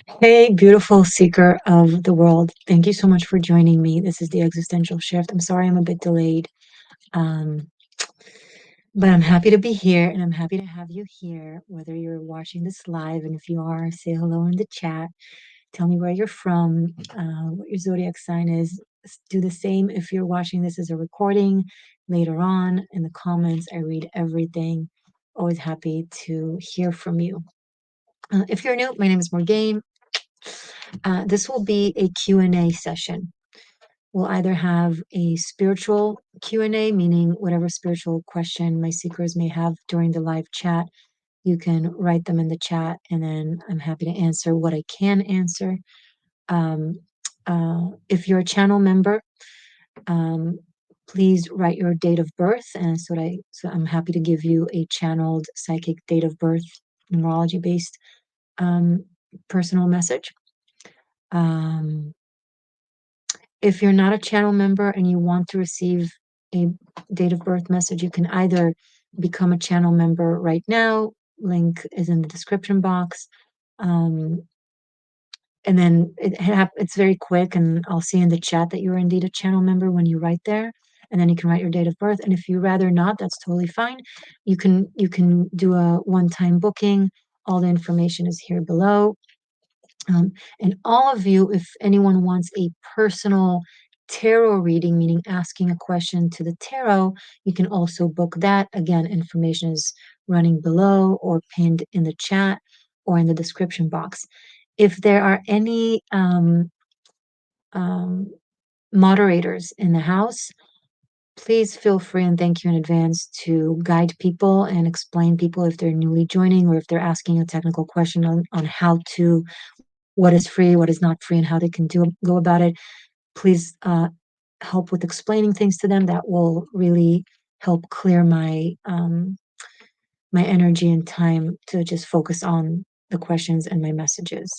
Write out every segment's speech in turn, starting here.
Hey, beautiful seeker of the world. Thank you so much for joining me. This is the Existential Shift. I'm sorry I'm a bit delayed, um, but I'm happy to be here and I'm happy to have you here, whether you're watching this live. And if you are, say hello in the chat. Tell me where you're from, what your zodiac sign is. Do the same if you're watching this as a recording later on in the comments. I read everything. Always happy to hear from you. If you're new, my name is Morgainne. This will be a Q&A session. We'll either have a spiritual Q&A, meaning whatever spiritual question my seekers may have during the live chat, you can write them in the chat, and then I'm happy to answer what I can answer. If you're a channel member, please write your date of birth, and so I'm happy to give you a channeled psychic date of birth, numerology-based personal message. If you're not a channel member and you want to receive a date of birth message, you can either become a channel member right now. Link is in the description box. And then it's very quick, and I'll see in the chat that you're indeed a channel member when you write there. And then you can write your date of birth. And if you rather not, that's totally fine. You can do a one-time booking. All the information is here below. And all of you, if anyone wants a personal tarot reading, meaning asking a question to the tarot, you can also book that. Again, information is running below or pinned in the chat or in the description box. If there are any moderators in the house, please feel free, and thank you in advance, to guide people and explain people if they're newly joining or if they're asking a technical question on how to, what is free, what is not free, and how they can go about it. Please help with explaining things to them. That will really help clear my my energy and time to just focus on the questions and my messages.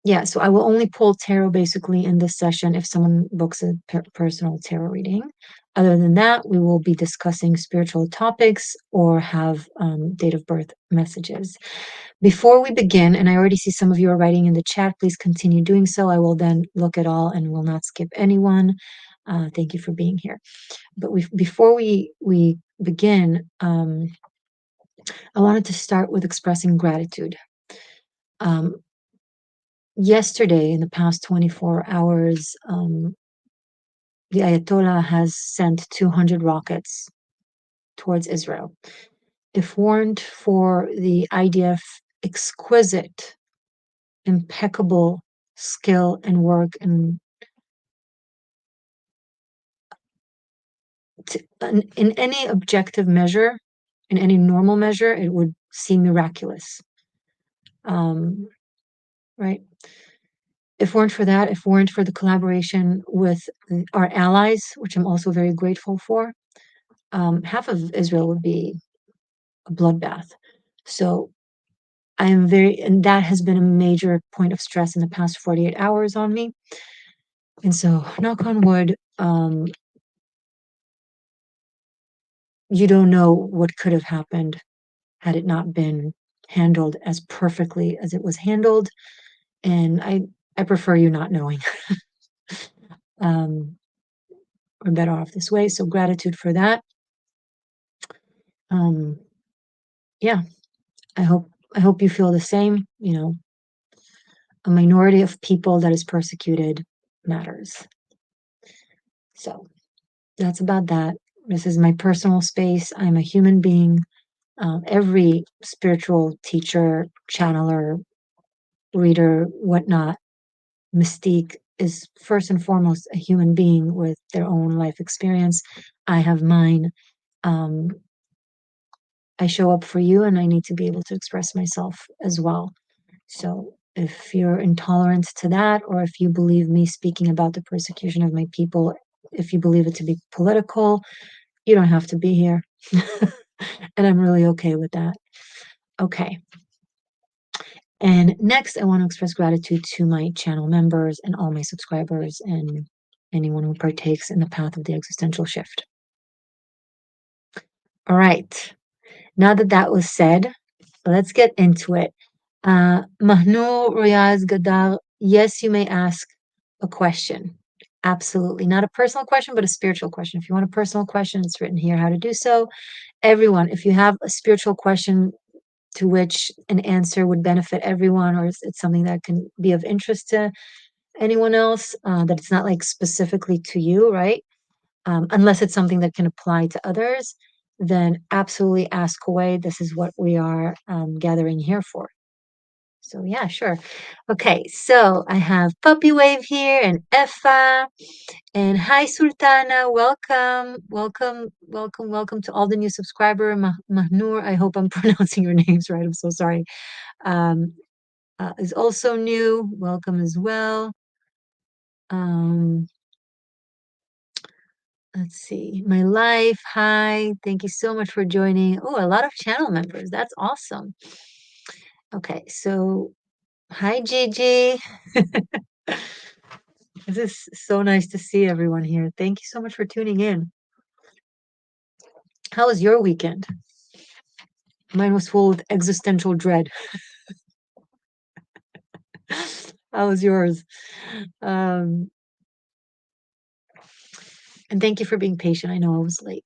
Yeah, so I will only pull tarot basically in this session if someone books a personal tarot reading. Other than that, we will be discussing spiritual topics or have date of birth messages. Before we begin, and I already see some of you are writing in the chat, please continue doing so. I will then look at all and will not skip anyone. Thank you for being here. But before we begin, I wanted to start with expressing gratitude. Yesterday, in the past 24 hours, the Ayatollah has sent 200 rockets towards Israel. If weren't for the IDF exquisite, impeccable skill and work, and in any objective measure, in any normal measure, it would seem miraculous. Right? If weren't for that, if weren't for the collaboration with our allies, which I'm also very grateful for, half of Israel would be a bloodbath. So I am and that has been a major point of stress in the past 48 hours on me. And so, knock on wood, you don't know what could have happened had it not been handled as perfectly as it was handled. And I prefer you not knowing. We're better off this way. So gratitude for that. Yeah, I hope you feel the same. You know, a minority of people that is persecuted matters. So that's about that. This is my personal space. I'm a human being. Every spiritual teacher, channeler, reader, whatnot, mystique is first and foremost a human being with their own life experience. I have mine. I show up for you, and I need to be able to express myself as well. So if you're intolerant to that, or if you believe me speaking about the persecution of my people, if you believe it to be political, you don't have to be here. And I'm really okay with that. Okay. And next, I want to express gratitude to my channel members and all my subscribers and anyone who partakes in the path of the existential shift. All right. Now that that was said, let's get into it. Mahnur Riaz Gadar, yes, you may ask a question. Absolutely. Not a personal question, but a spiritual question. If you want a personal question, it's written here how to do so. Everyone, if you have a spiritual question to which an answer would benefit everyone, or it's something that can be of interest to anyone else, that it's not like specifically to you, right? Unless it's something that can apply to others, then absolutely ask away. This is what we are gathering here for. So yeah, sure. Okay, so I have Puppy Wave here and Effa and hi Sultana. Welcome, welcome, welcome, welcome to all the new subscriber. Mahnur, I hope I'm pronouncing your names right. I'm so sorry. Um, is also new. Welcome as well. Um, let's see. My life. Hi. Thank you so much for joining. Oh, a lot of channel members. That's awesome. Okay, so hi Gigi. This is so nice to see everyone here. Thank you so much for tuning in. How was your weekend? Mine was full with existential dread. How was yours? Um, and thank you for being patient. I know I was late.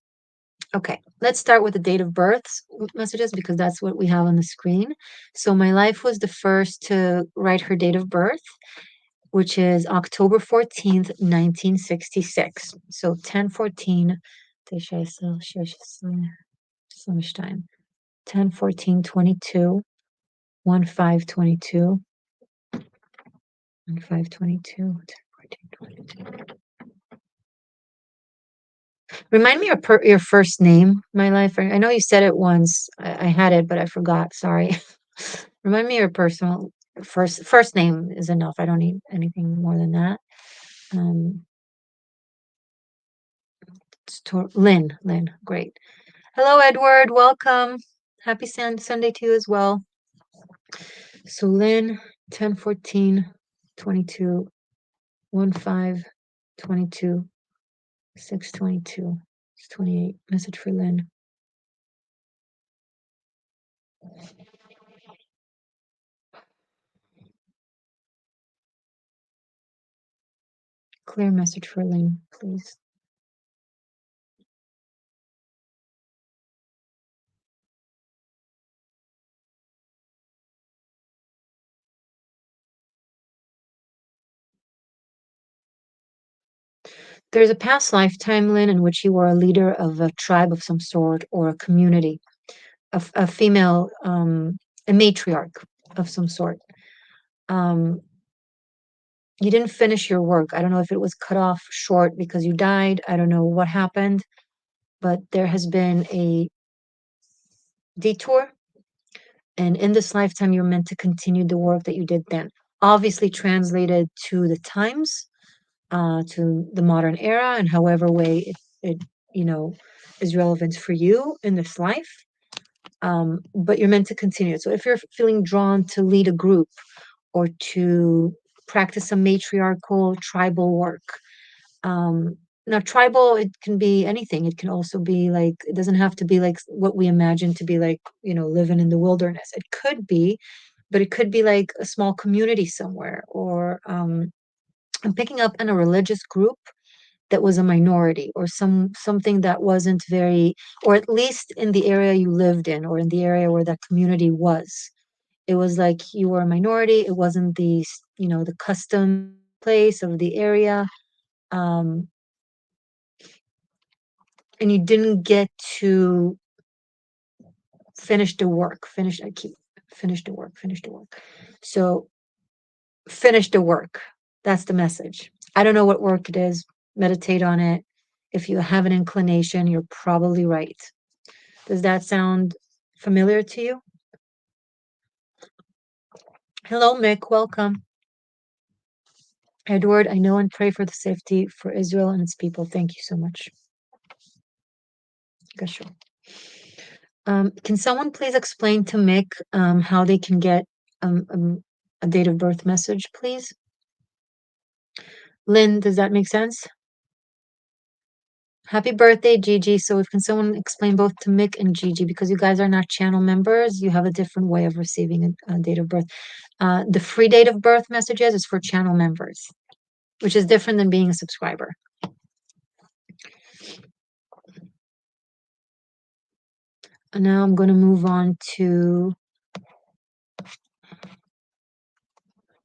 Okay, let's start with the date of births messages because that's what we have on the screen. So my life was the first to write her date of birth, which is October 14th, 1966. So 10/14, 10/14/22, 1/5/22, 1/5/22, 10/14/22. Remind me your first name, my life. I know you said it once. I had it, but I forgot. Sorry. Remind me your personal first name is enough. I don't need anything more than that. Um, Lynn. Lynn. Great. Hello, Edward. Welcome. Happy Sunday to you as well. So Lynn, 10/14/22, 1/5/22, 6/22, 28. Message for Lynn. Clear message for Lynn, please. There's a past lifetime, Lynn, in which you were a leader of a tribe of some sort or a community, a female, a matriarch of some sort. Um, you didn't finish your work. I don't know if it was cut off short because you died. I don't know what happened, but there has been a detour. And in this lifetime, you're meant to continue the work that you did then. Obviously, translated to the times, to the modern era, and however way it you know is relevant for you in this life. But you're meant to continue. So if you're feeling drawn to lead a group or to practice some matriarchal tribal work, um, now tribal, it can be anything. It can also be like, it doesn't have to be like what we imagine to be like, living in the wilderness. It could be, but it could be like a small community somewhere, or I'm picking up in a religious group that was a minority, or something that wasn't very, or at least in the area you lived in, or in the area where that community was. It was like you were a minority. It wasn't the custom place of the area. Um, and you didn't get to finish the work. Finish the work. So finish the work. That's the message. I don't know what work it is. Meditate on it. If you have an inclination, you're probably right. Does that sound familiar to you? Hello, Mick. Welcome. Edward, I know and pray for the safety for Israel and its people. Thank you so much. Sure. Can someone please explain to Mick how they can get a date of birth message, please? Lynn, does that make sense? Happy birthday, Gigi. So if can someone explain both to Mick and Gigi, because you guys are not channel members, you have a different way of receiving a date of birth. The free date of birth messages is for channel members, which is different than being a subscriber. And now I'm going to move on to,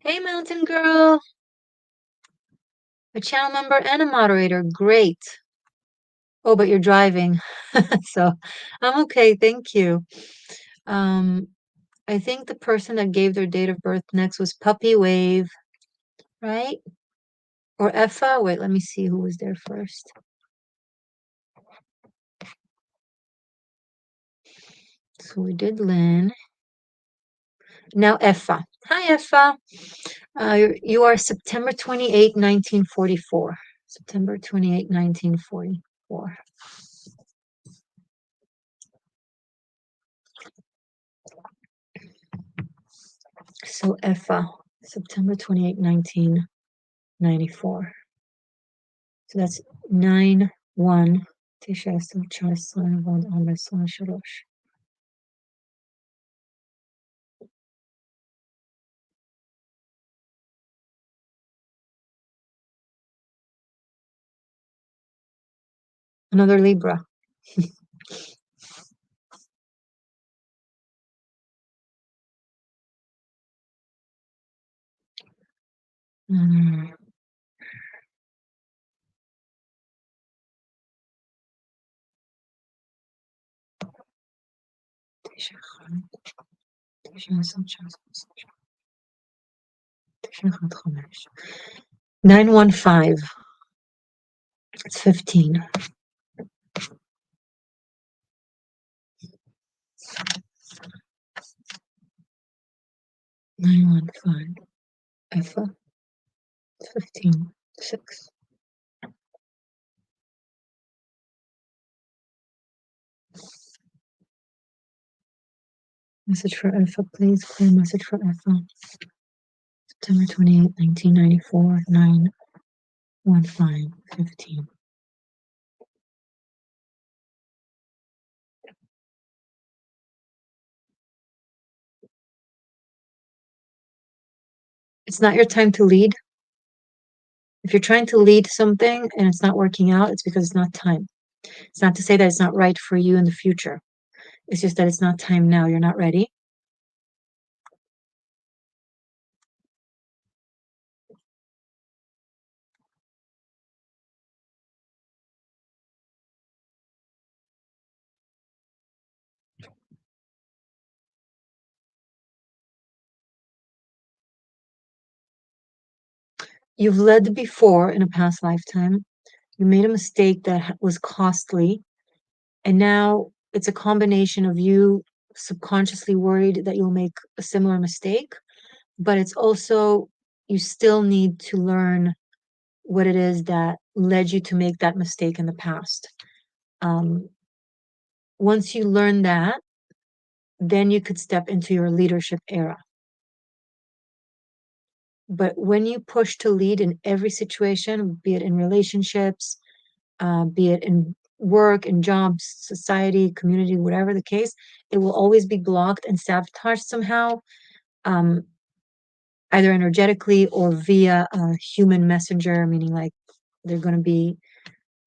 hey, Mountain Girl, a channel member and a moderator. Great. Oh, but you're driving. So I'm okay. Thank you. I think the person that gave their date of birth next was Puppy Wave, right? Or Effa. Wait, let me see who was there first. So we did Lynn. Now Effa. Hi, Effa. You are September 28, 1944. September 28, 1944. So Effa, September 28, 1994. So that's 9-1. Another Libra. Nine one five. It's 15. 915. Alpha 15. 6. Message for Alpha, please. Clear message for Alpha. September 28, 1994. 915. 15. It's not your time to lead. If you're trying to lead something and it's not working out, it's because it's not time. It's not to say that it's not right for you in the future. It's just that it's not time now. You're not ready. You've led before in a past lifetime. You made a mistake that was costly. And now it's a combination of you subconsciously worried that you'll make a similar mistake, but it's also you still need to learn what it is that led you to make that mistake in the past. Once you learn that, then you could step into your leadership era. But when you push to lead in every situation, be it in relationships, be it in work, in jobs, society, community, whatever the case, it will always be blocked and sabotaged somehow, either energetically or via a human messenger, meaning like they're going to be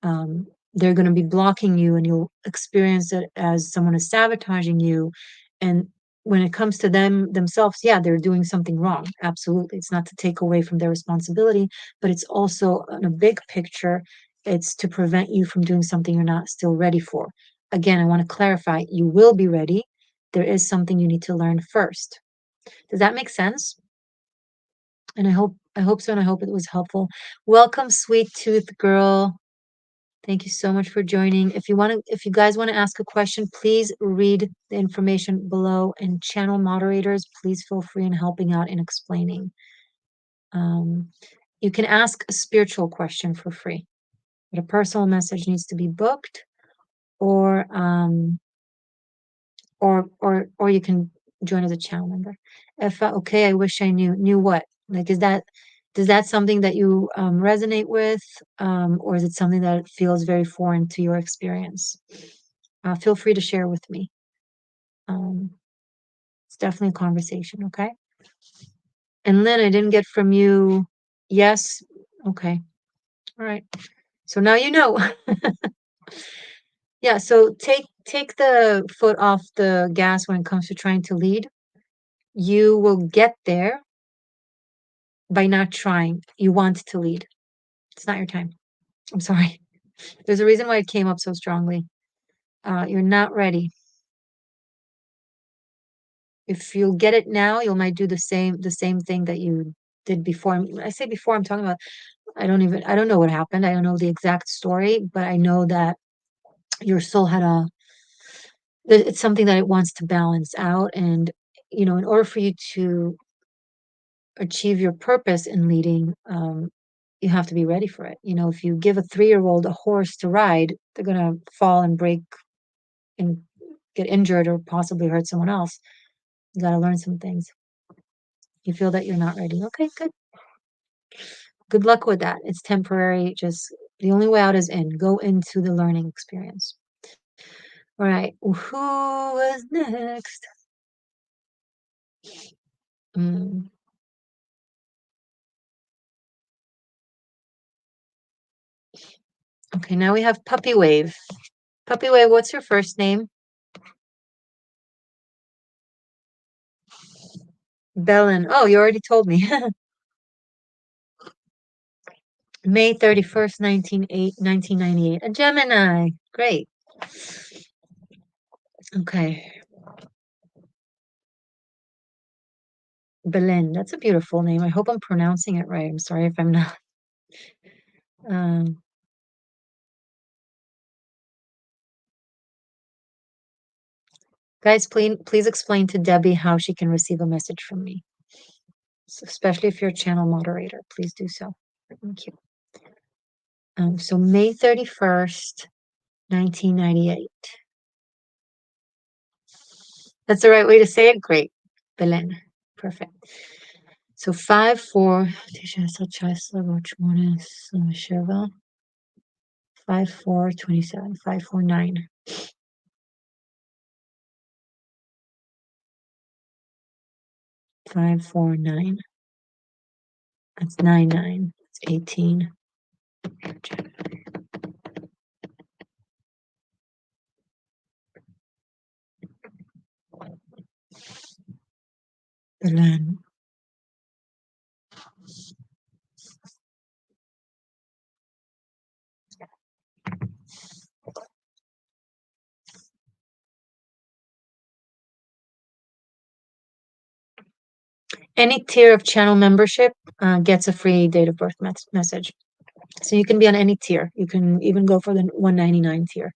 they're going to be blocking you, and you'll experience it as someone is sabotaging you. And when it comes to them themselves, yeah, they're doing something wrong. Absolutely. It's not to take away from their responsibility, but it's also in a big picture, it's to prevent you from doing something you're not still ready for. Again, I want to clarify, you will be ready. There is something you need to learn first. Does that make sense? And I hope so, and I hope it was helpful. Welcome, sweet tooth girl. Thank you so much for joining. If you guys want to ask a question, please read the information below, and channel moderators, please feel free in helping out and explaining. You can ask a spiritual question for free, but a personal message needs to be booked, or you can join as a channel member. If okay, I wish I knew what. Like, does Is that something that you resonate with, or is it something that feels very foreign to your experience? Feel free to share with me. Um, it's definitely a conversation, okay? And Lynn, I didn't get from you. Yes. Okay. All right. So now you know. Yeah, so take the foot off the gas when it comes to trying to lead. You will get there by not trying. You want to lead. It's not your time. I'm sorry. There's a reason why it came up so strongly. You're not ready. If you get it now, you might do the same thing that you did before. When I say before, I'm talking about I don't know what happened. I don't know the exact story, but I know that your soul had it's something that it wants to balance out. And, in order for you to achieve your purpose in leading, you have to be ready for it. If you give a 3-year-old a horse to ride, they're going to fall and break and get injured or possibly hurt someone else. You got to learn some things. You feel that you're not ready. Okay, good. Good luck with that. It's temporary. Just the only way out is in. Go into the learning experience. All right. Who is next? Mm, okay, now we have Puppy Wave. Puppy Wave, what's your first name? Bellin. Oh, you already told me. May 31st, 1998. A Gemini. Great. Okay. Belen. That's a beautiful name. I hope I'm pronouncing it right. I'm sorry if I'm not. Um, guys, please explain to Debbie how she can receive a message from me. So especially if you're a channel moderator, please do so. Thank you. So May 31st, 1998. That's the right way to say it? Great. Belen. Perfect. So 5-4, 5-4-27, 5-4-9. 5-4-9. That's 9-9. That's 18. Belen. Any tier of channel membership gets a free date of birth message. So you can be on any tier. You can even go for the 199 tier.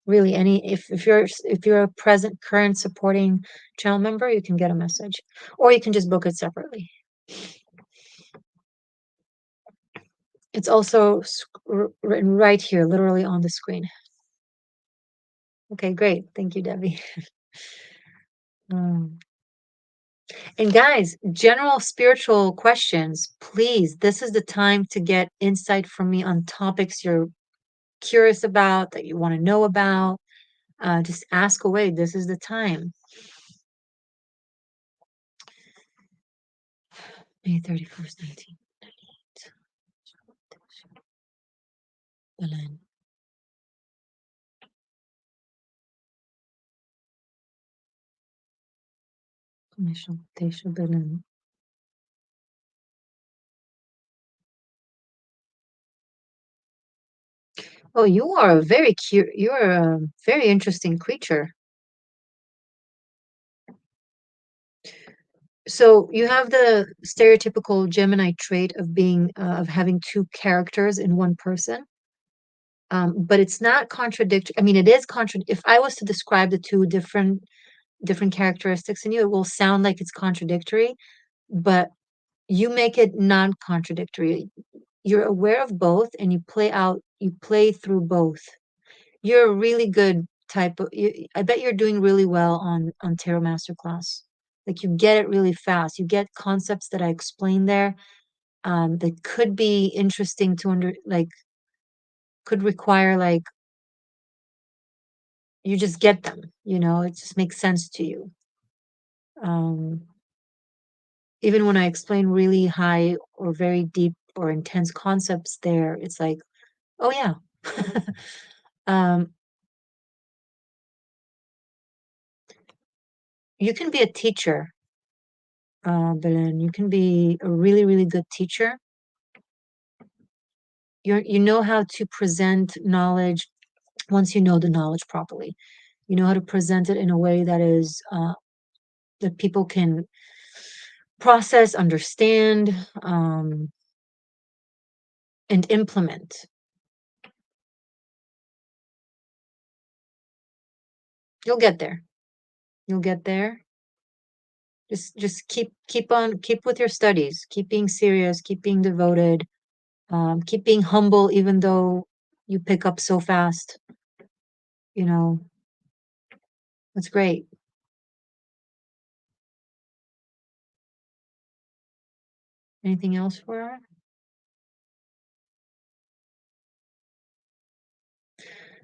Really, if you're a current supporting channel member, you can get a message, or you can just book it separately. It's also written right here, literally on the screen. Okay, great. Thank you, Debbie. And guys, general spiritual questions, please. This is the time to get insight from me on topics you're curious about, that you want to know about. Just ask away. This is the time. May 31st, 1998. Belen. Belen. Oh, you are a very cute, you are a very interesting creature. So you have the stereotypical Gemini trait of having two characters in one person. But it's not contradictory. I mean, it is if I was to describe the two different characteristics in you, it will sound like it's contradictory, but you make it non-contradictory. You're aware of both and you play through both. You're a really good I bet you're doing really well on Tarot Masterclass. Like you get it really fast. You get concepts that I explained there. that could be interesting to could require you just get them, it just makes sense to you. Um, Even when I explain really high or very deep or intense concepts there, it's like, oh yeah. um, you can be a teacher, Belen. You can be a really, really good teacher. You know how to present knowledge once you know the knowledge properly. You know how to present it in a way that is that people can process, understand, and implement. You'll get there. You'll get there. Just keep with your studies. Keep being serious. Keep being devoted. Keep being humble, even though you pick up so fast. You know, that's great. Anything else for her?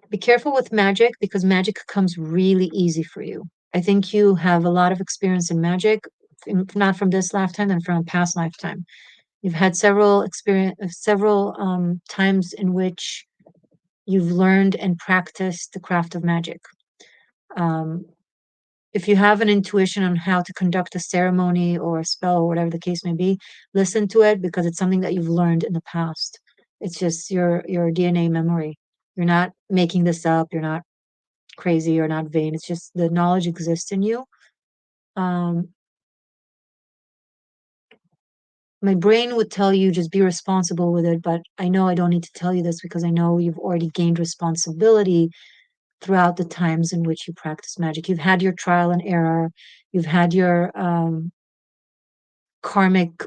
Be careful with magic because magic comes really easy for you. I think you have a lot of experience in magic, not from this lifetime and from a past lifetime. You've had several times in which you've learned and practiced the craft of magic. Um, if you have an intuition on how to conduct a ceremony or a spell or whatever the case may be, listen to it because it's something that you've learned in the past. It's just your DNA memory. You're not making this up. You're not crazy or not vain. It's just the knowledge exists in you. Um, my brain would tell you just be responsible with it, but I know I don't need to tell you this because I know you've already gained responsibility throughout the times in which you practice magic. You've had your trial and error. You've had your karmic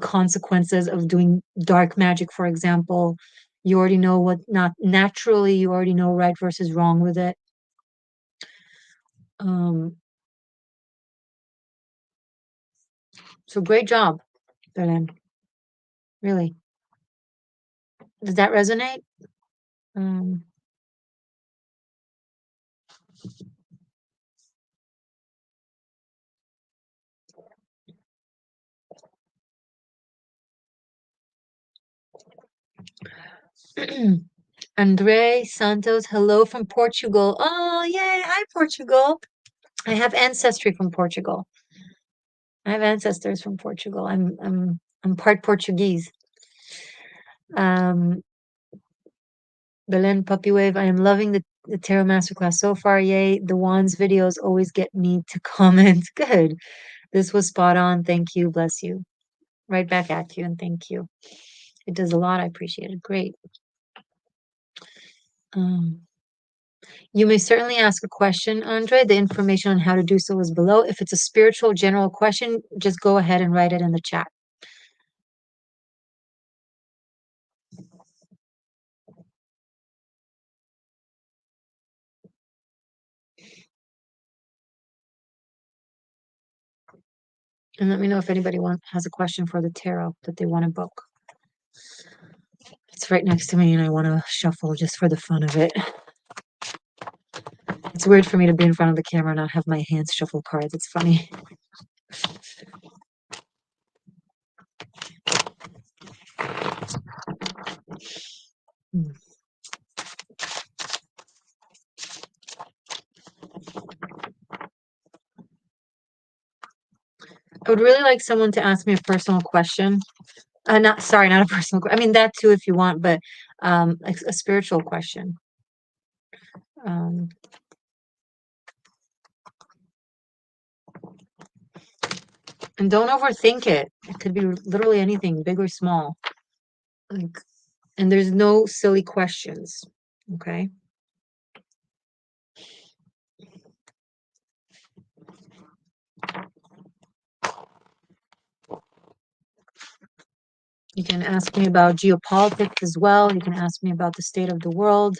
consequences of doing dark magic, for example. You already know what not naturally. You already know right versus wrong with it. Um, so great job, Belen. Really. Does that resonate? Um, Andre Santos, hello from Portugal. Oh, yay. Hi, Portugal. I have ancestry from Portugal. I have ancestors from Portugal. I'm part Portuguese. Um, Belen Puppy Wave, I am loving the Tarot Masterclass so far. Yay. The Wands videos always get me to comment. Good. This was spot on. Thank you. Bless you. Right back at you and thank you. It does a lot. I appreciate it. Great. Um, you may certainly ask a question, Andre. The information on how to do so is below. If it's a spiritual general question, just go ahead and write it in the chat. And let me know if anybody has a question for the tarot that they want to book. It's right next to me and I want to shuffle just for the fun of it. It's weird for me to be in front of the camera and not have my hands shuffle cards. It's funny. Hmm. I would really like someone to ask me a personal question. Not sorry, not a personal. I mean that too if you want, but a spiritual question. Um, and don't overthink it. It could be literally anything, big or small. Like, and there's no silly questions. Okay. You can ask me about geopolitics as well. You can ask me about the state of the world.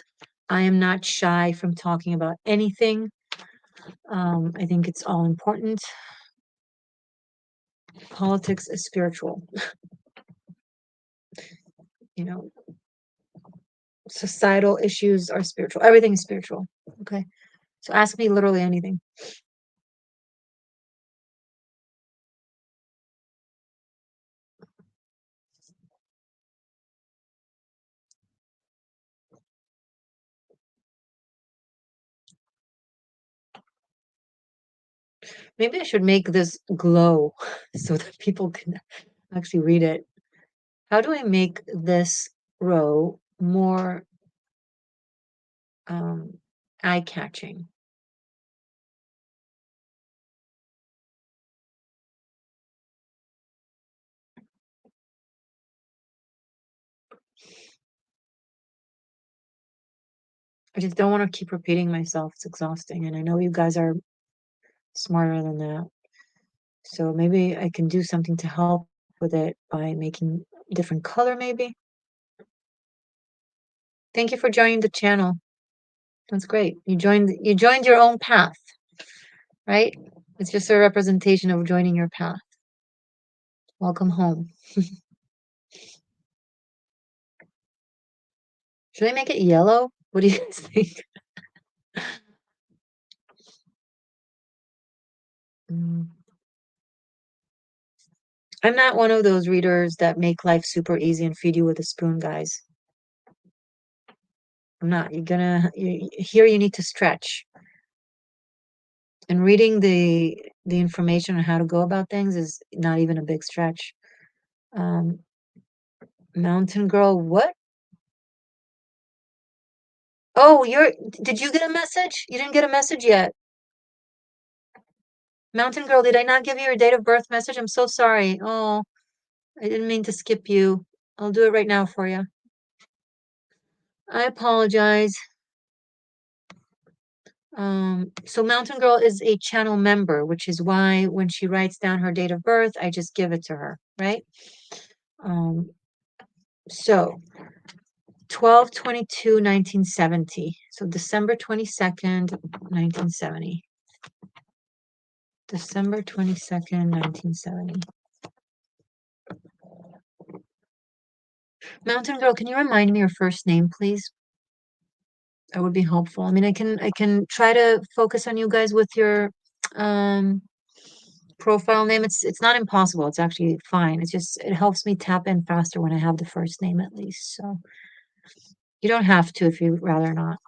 I am not shy from talking about anything. I think it's all important. politics is spiritual. You know, societal issues are spiritual. Everything is spiritual. Okay. So ask me literally anything. Maybe I should make this glow so that people can actually read it. How do I make this row more um, eye-catching? I just don't want to keep repeating myself. It's exhausting. And I know you guys are smarter than that. So maybe I can do something to help with it by making different color, maybe. Thank you for joining the channel. That's great. You joined your own path, right? It's just a representation of joining your path. Welcome home. Should I make it yellow? What do you guys think? Mm. I'm not one of those readers that make life super easy and feed you with a spoon, guys. I'm not. Here you need to stretch. And reading the information on how to go about things is not even a big stretch. Um, Mountain Girl, what? Oh, did you get a message? You didn't get a message yet. Mountain Girl, did I not give you your date of birth message? I'm so sorry. Oh, I didn't mean to skip you. I'll do it right now for you. I apologize. So Mountain Girl is a channel member, which is why when she writes down her date of birth, I just give it to her, right? Um, so 12/22/1970. So December 22nd, 1970. December 22nd, 1970. Mountain Girl, can you remind me your first name, please? That would be helpful. I mean, I can try to focus on you guys with your um profile name. It's not impossible. It's actually fine. It's just it helps me tap in faster when I have the first name at least. So you don't have to if you'd rather not.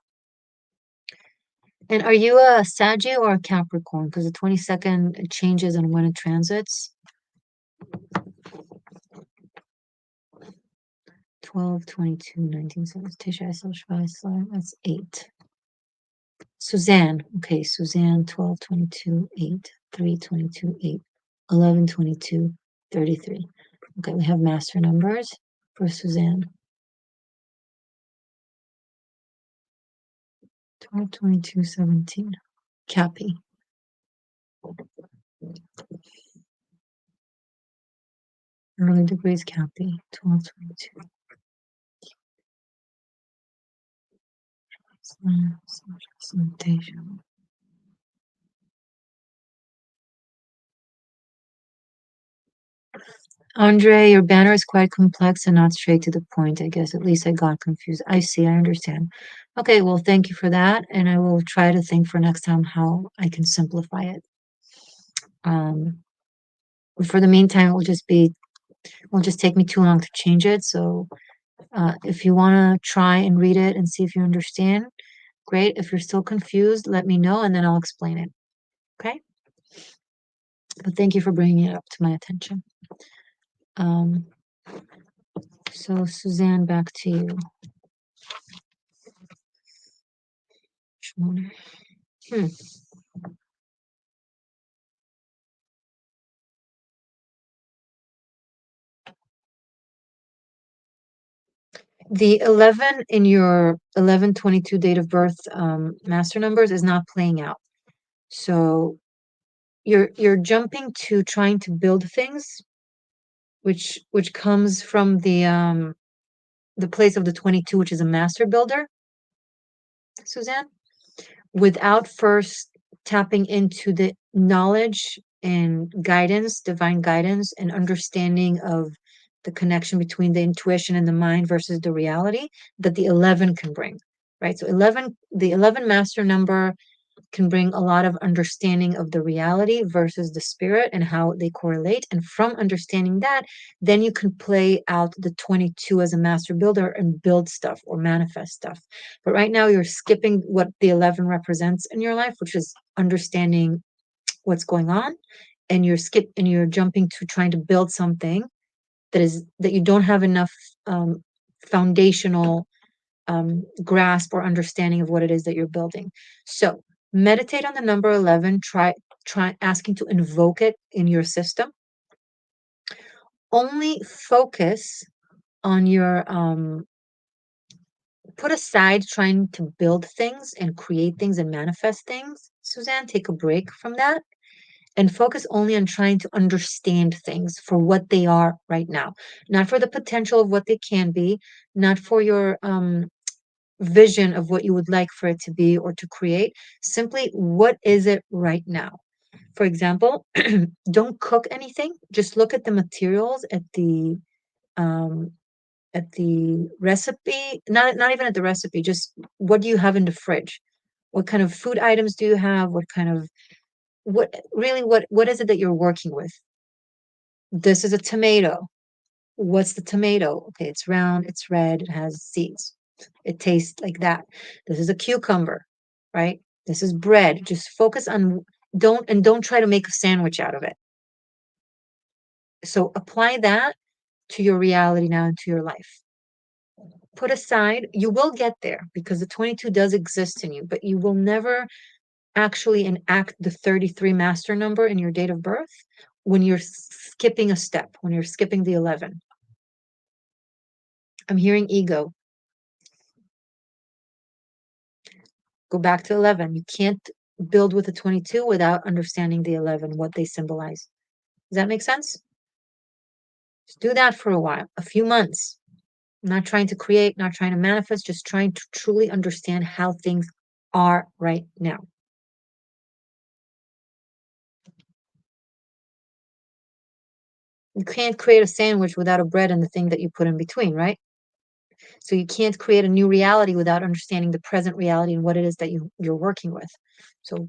And are you a Saggy or a Capricorn? Because the 22nd changes and when it transits. 12/22/1970. Tisha Schweißler. That's 8. Suzanne. Okay, Suzanne 12/22/8. 3/22/8. 11/22/33. Okay, we have master numbers for Suzanne. 12/22/17. Cappy. Early degrees Cappy. 12/22. Salutation. Andre, your banner is quite complex and not straight to the point, I guess. At least I got confused. I see, I understand. Okay, well, thank you for that. And I will try to think for next time how I can simplify it. For the meantime, will just take me too long to change it. So if you want to try and read it and see if you understand, great. If you're still confused, let me know and then I'll explain it. Okay? But thank you for bringing it up to my attention. So Suzanne, back to you. Hmm. The 11 in your 11/22 date of birth master numbers is not playing out. So you're jumping to trying to build things, which comes from the place of the 22, which is a master builder, Suzanne, without first tapping into the knowledge and guidance, divine guidance, and understanding of the connection between the intuition and the mind versus the reality that the 11 can bring, right? So the 11 master number can bring a lot of understanding of the reality versus the spirit and how they correlate. And from understanding that, then you can play out the 22 as a master builder and build stuff or manifest stuff. But right now, you're skipping what the 11 represents in your life, which is understanding what's going on. And you're jumping to trying to build something that you don't have enough foundational grasp or understanding of what it is that you're building. So meditate on the number 11. Try asking to invoke it in your system. Only focus on your put aside trying to build things and create things and manifest things. Suzanne, take a break from that and focus only on trying to understand things for what they are right now, not for the potential of what they can be, not for your vision of what you would like for it to be or to create. Simply, what is it right now? For example, don't cook anything. Just look at the materials um, at the recipe. Not even at the recipe. Just what do you have in the fridge? What kind of food items do you have? What kind of what is it that you're working with? This is a tomato. What's the tomato? Okay, it's round, it's red, it has seeds. It tastes like that. This is a cucumber, right? This is bread. Just focus on don't try to make a sandwich out of it. So apply that to your reality now and to your life. Put aside, you will get there because the 22 does exist in you, but you will never actually enact the 33 master number in your date of birth when you're skipping a step, when you're skipping the 11. I'm hearing ego. Go back to 11. You can't build with a 22 without understanding the 11, what they symbolize. Does that make sense? Just do that for a while, a few months. Not trying to create, not trying to manifest, just trying to truly understand how things are right now. You can't create a sandwich without a bread and the thing that you put in between, right? So you can't create a new reality without understanding the present reality and what it is that you're working with. So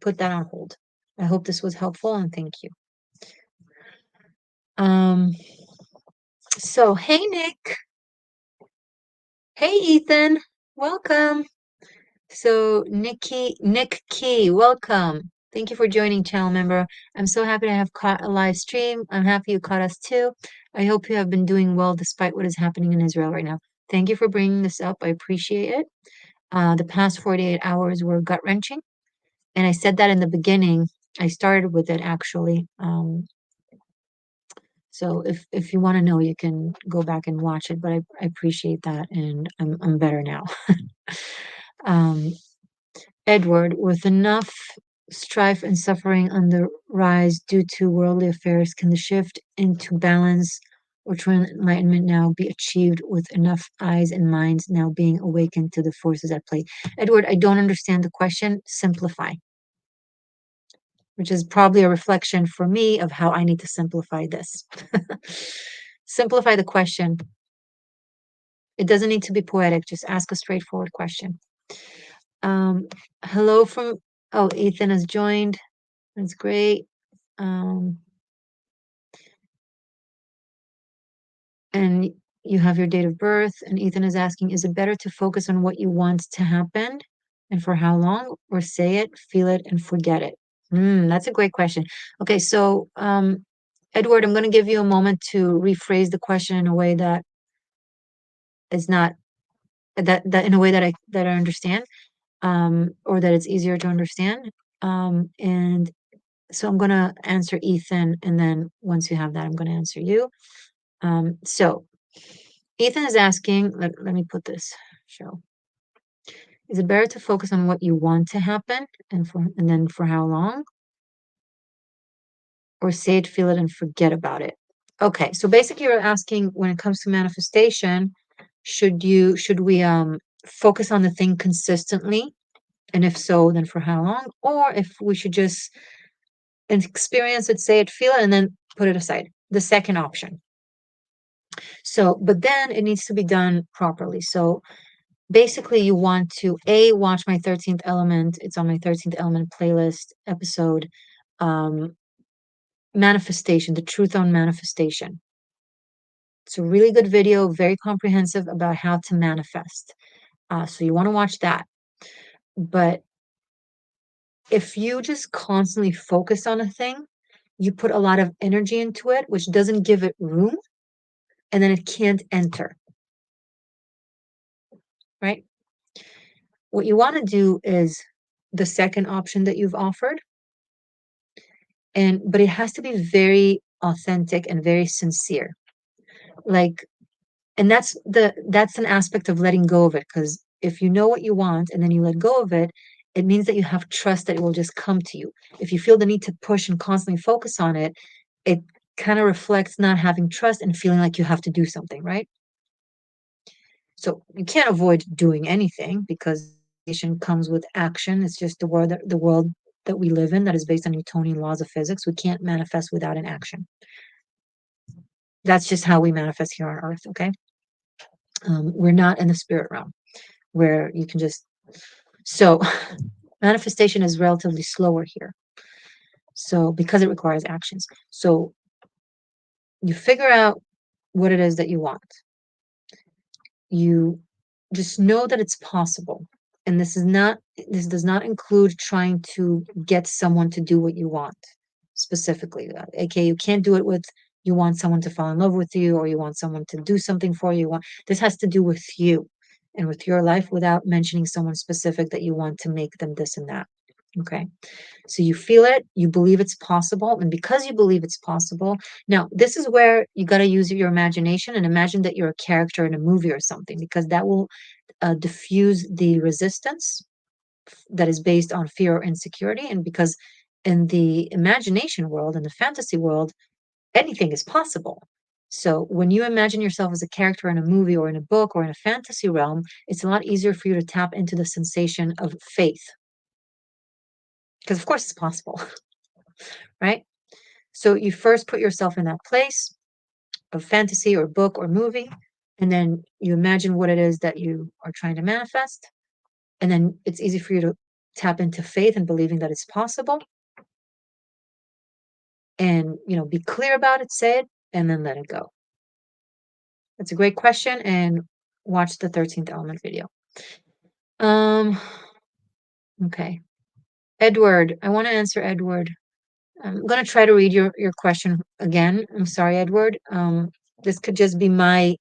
put that on hold. I hope this was helpful and thank you. So hey Nick. Hey Ethan. Welcome. So Nick Key, welcome. Thank you for joining, channel member. I'm so happy to have caught a live stream. I'm happy you caught us too. I hope you have been doing well despite what is happening in Israel right now. Thank you for bringing this up. I appreciate it. The past 48 hours were gut-wrenching. And I said that in the beginning. I started with it actually. So if you want to know, you can go back and watch it, but I appreciate that and I'm better now. Edward, with enough strife and suffering on the rise due to worldly affairs, can the shift into balance or true enlightenment now be achieved with enough eyes and minds now being awakened to the forces at play? Edward, I don't understand the question. Simplify, which is probably a reflection for me of how I need to simplify this. Simplify the question. It doesn't need to be poetic. Just ask a straightforward question. Hello from, oh, Ethan has joined. That's great. And you have your date of birth. And Ethan is asking, is it better to focus on what you want to happen and for how long, or say it, feel it, and forget it? That's a great question. Okay, so Edward, I'm going to give you a moment to rephrase the question in a way that is not that in a way that I understand, or that it's easier to understand. And so I'm going to answer Ethan, and then once you have that, I'm going to answer you. So Ethan is asking, let me put this show. Is it better to focus on what you want to happen and then for how long? Or say it, feel it, and forget about it? Okay, so basically you're asking, when it comes to manifestation, should we focus on the thing consistently? And if so, then for how long? Or if we should just and experience it, say it, feel it, and then put it aside. The second option. So, but then it needs to be done properly. So basically you want to watch my 13th element. It's on my 13th element playlist episode. Um, Manifestation, the truth on manifestation. It's a really good video, very comprehensive about how to manifest. So you want to watch that. But if you just constantly focus on a thing, you put a lot of energy into it, which doesn't give it room, and then it can't enter, right? What you want to do is the second option that you've offered, but it has to be very authentic and very sincere. Like, and that's an aspect of letting go of it, because if you know what you want and then you let go of it, it means that you have trust that it will just come to you. If you feel the need to push and constantly focus on it, it kind of reflects not having trust and feeling like you have to do something, right? So you can't avoid doing anything, because action comes with action. It's just the world that we live in, that is based on Newtonian laws of physics. We can't manifest without an action. That's just how we manifest here on Earth, okay? We're not in the spirit realm where you can just. So manifestation is relatively slower here. So because it requires actions. So you figure out what it is that you want. You just know that it's possible. And this does not include trying to get someone to do what you want specifically. Okay, you can't do it with, you want someone to fall in love with you, or you want someone to do something for you. This has to do with you and with your life, without mentioning someone specific that you want to make them this and that. Okay. So you feel it, you believe it's possible. And because you believe it's possible, now this is where you got to use your imagination and imagine that you're a character in a movie or something, because that will diffuse the resistance that is based on fear or insecurity. And because in the imagination world, in the fantasy world, anything is possible. So when you imagine yourself as a character in a movie or in a book or in a fantasy realm, it's a lot easier for you to tap into the sensation of faith. Because of course it's possible, right? So you first put yourself in that place of fantasy or book or movie, and then you imagine what it is that you are trying to manifest. And then it's easy for you to tap into faith and believing that it's possible. And, be clear about it, say it, and then let it go. That's a great question. And watch the 13th element video. Um, okay. Edward, I want to answer Edward. I'm going to try to read your question again. I'm sorry, Edward. This could just be my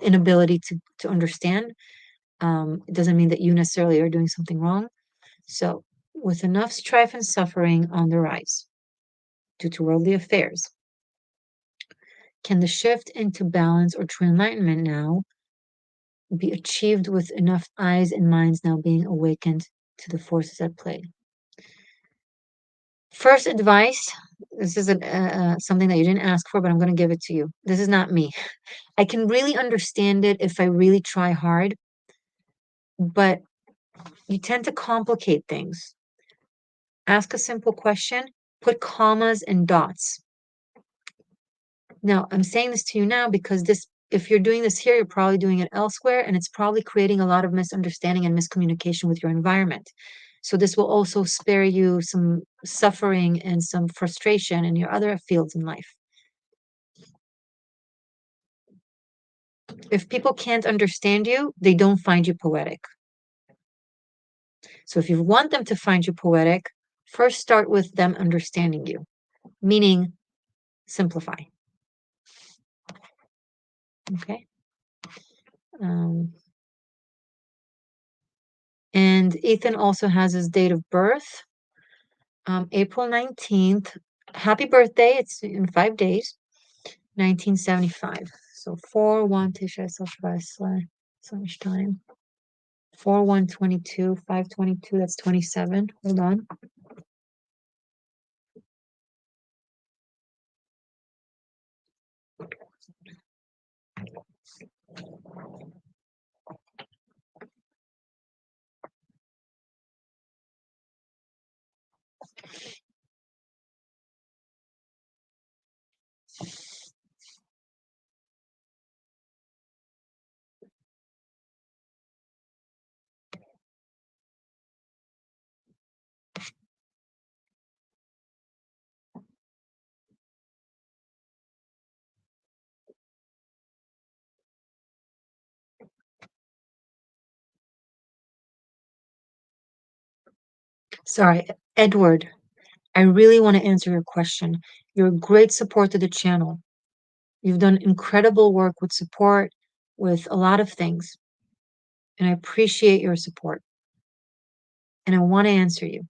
inability to understand. It doesn't mean that you necessarily are doing something wrong. So, with enough strife and suffering on the rise due to worldly affairs, can the shift into balance or true enlightenment now be achieved with enough eyes and minds now being awakened to the forces at play? First advice, this is something that you didn't ask for, but I'm going to give it to you. This is not me. I can really understand it if I really try hard, but you tend to complicate things. Ask a simple question, put commas and dots. Now, I'm saying this to you now because if you're doing this here, you're probably doing it elsewhere, and it's probably creating a lot of misunderstanding and miscommunication with your environment. So this will also spare you some suffering and some frustration in your other fields in life. If people can't understand you, they don't find you poetic. So if you want them to find you poetic, first start with them understanding you, meaning simplify. Okay. And Ethan also has his date of birth, April 19th. Happy birthday. It's in 5 days, 1975. So 4-1 Tisha so much time. 4-1-22, 5-22, that's 27. Hold on. Sorry, Edward, I really want to answer your question. You're a great support to the channel. You've done incredible work with support, with a lot of things, and I appreciate your support. And I want to answer you.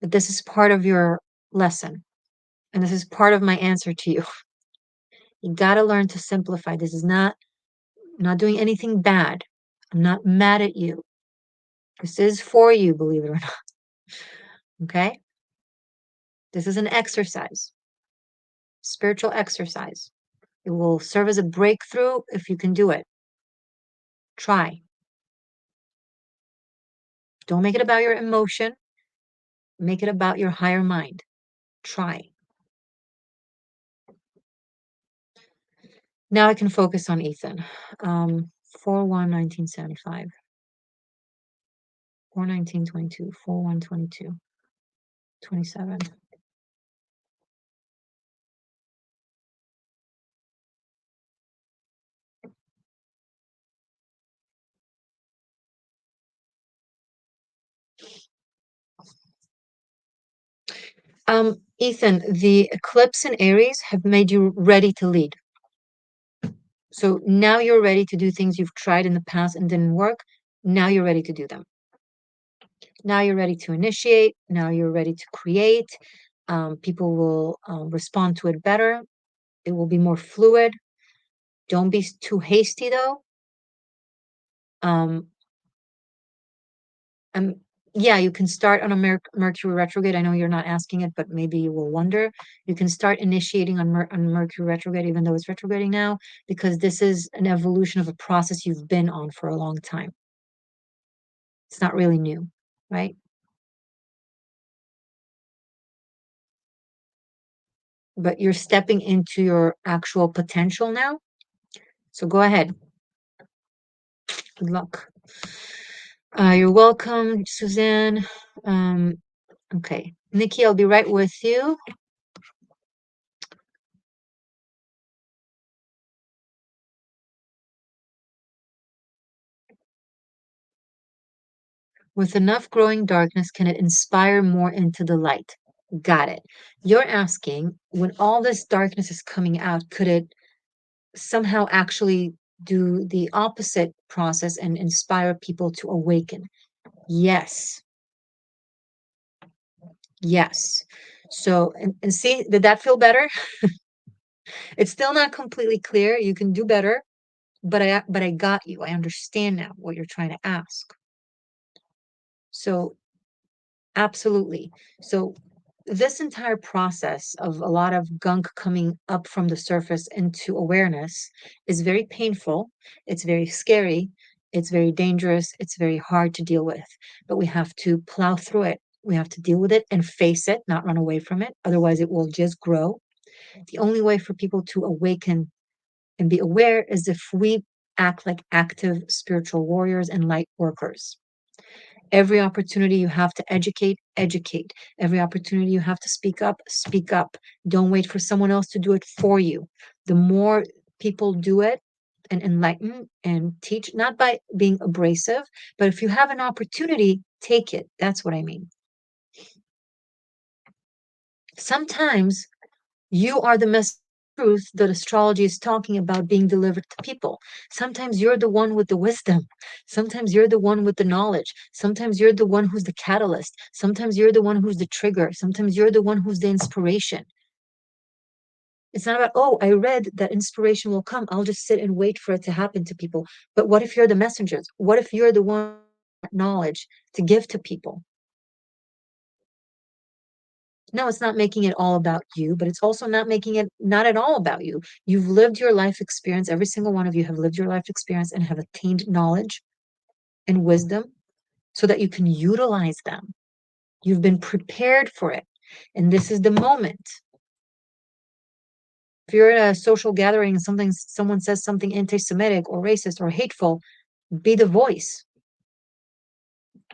But this is part of your lesson, and this is part of my answer to you. You got to learn to simplify. This is not, I'm not doing anything bad. I'm not mad at you. This is for you, believe it or not. Okay? This is an exercise, spiritual exercise. It will serve as a breakthrough if you can do it. Try. Don't make it about your emotion. Make it about your higher mind. Try. Now I can focus on Ethan. 4/1/1975. 4/19/22. 4/1/22. 27. Ethan, the eclipse in Aries have made you ready to lead. So now you're ready to do things you've tried in the past and didn't work. Now you're ready to do them. Now you're ready to initiate. Now you're ready to create. People will respond to it better. It will be more fluid. Don't be too hasty though. Um, um, yeah, you can start on a Mercury retrograde. I know you're not asking it, but maybe you will wonder. You can start initiating on Mercury retrograde, even though it's retrograding now, because this is an evolution of a process you've been on for a long time. It's not really new, right? But you're stepping into your actual potential now. So go ahead. Good luck. You're welcome, Suzanne. Okay. Nikki, I'll be right with you. With enough growing darkness, can it inspire more into the light? Got it. You're asking, when all this darkness is coming out, could it somehow actually do the opposite process and inspire people to awaken? Yes. Yes. So, and see, did that feel better? It's still not completely clear. You can do better, but I got you. I understand now what you're trying to ask. So, absolutely. So, this entire process of a lot of gunk coming up from the surface into awareness is very painful. It's very scary. It's very dangerous. It's very hard to deal with. But we have to plow through it. We have to deal with it and face it, not run away from it. Otherwise, it will just grow. The only way for people to awaken and be aware is if we act like active spiritual warriors and light workers. Every opportunity you have to educate, educate. Every opportunity you have to speak up, speak up. Don't wait for someone else to do it for you. The more people do it and enlighten and teach, not by being abrasive, but if you have an opportunity, take it. That's what I mean. Sometimes you are the message of truth that astrology is talking about being delivered to people. Sometimes you're the one with the wisdom. Sometimes you're the one with the knowledge. Sometimes you're the one who's the catalyst. Sometimes you're the one who's the trigger. Sometimes you're the one who's the inspiration. It's not about, oh, I read that inspiration will come. I'll just sit and wait for it to happen to people. But what if you're the messengers? What if you're the one with knowledge to give to people? No, it's not making it all about you, but it's also not making it not at all about you. You've lived your life experience. Every single one of you have lived your life experience and have attained knowledge and wisdom so that you can utilize them. You've been prepared for it. And this is the moment. If you're at a social gathering and someone says something anti-Semitic or racist or hateful, be the voice,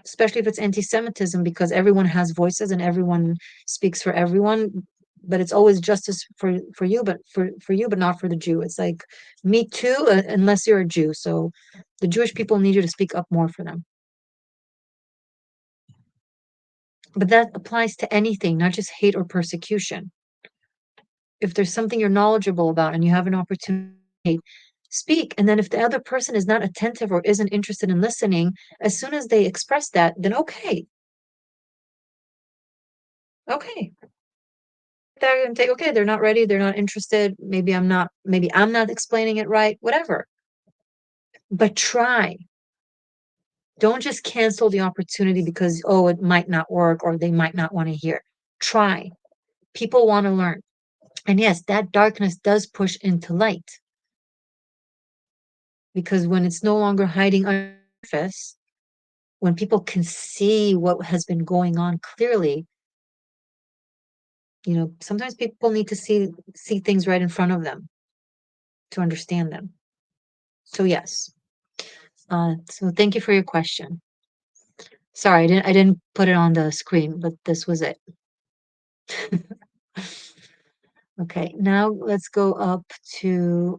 especially if it's anti-Semitism, because everyone has voices and everyone speaks for everyone. But it's always justice for you, but for you, but not for the Jew. It's like me too, unless you're a Jew. So the Jewish people need you to speak up more for them. But that applies to anything, not just hate or persecution. If there's something you're knowledgeable about and you have an opportunity, speak. And then if the other person is not attentive or isn't interested in listening, as soon as they express that, then okay. Okay. And take, okay, they're not ready, they're not interested. Maybe I'm not explaining it right, whatever. But try. Don't just cancel the opportunity because, oh, it might not work or they might not want to hear. Try. People want to learn. And yes, that darkness does push into light because when it's no longer hiding under the surface, when people can see what has been going on clearly, sometimes people need to see things right in front of them to understand them. So yes. So thank you for your question. Sorry, I didn't put it on the screen, but this was it. Okay, now let's go up to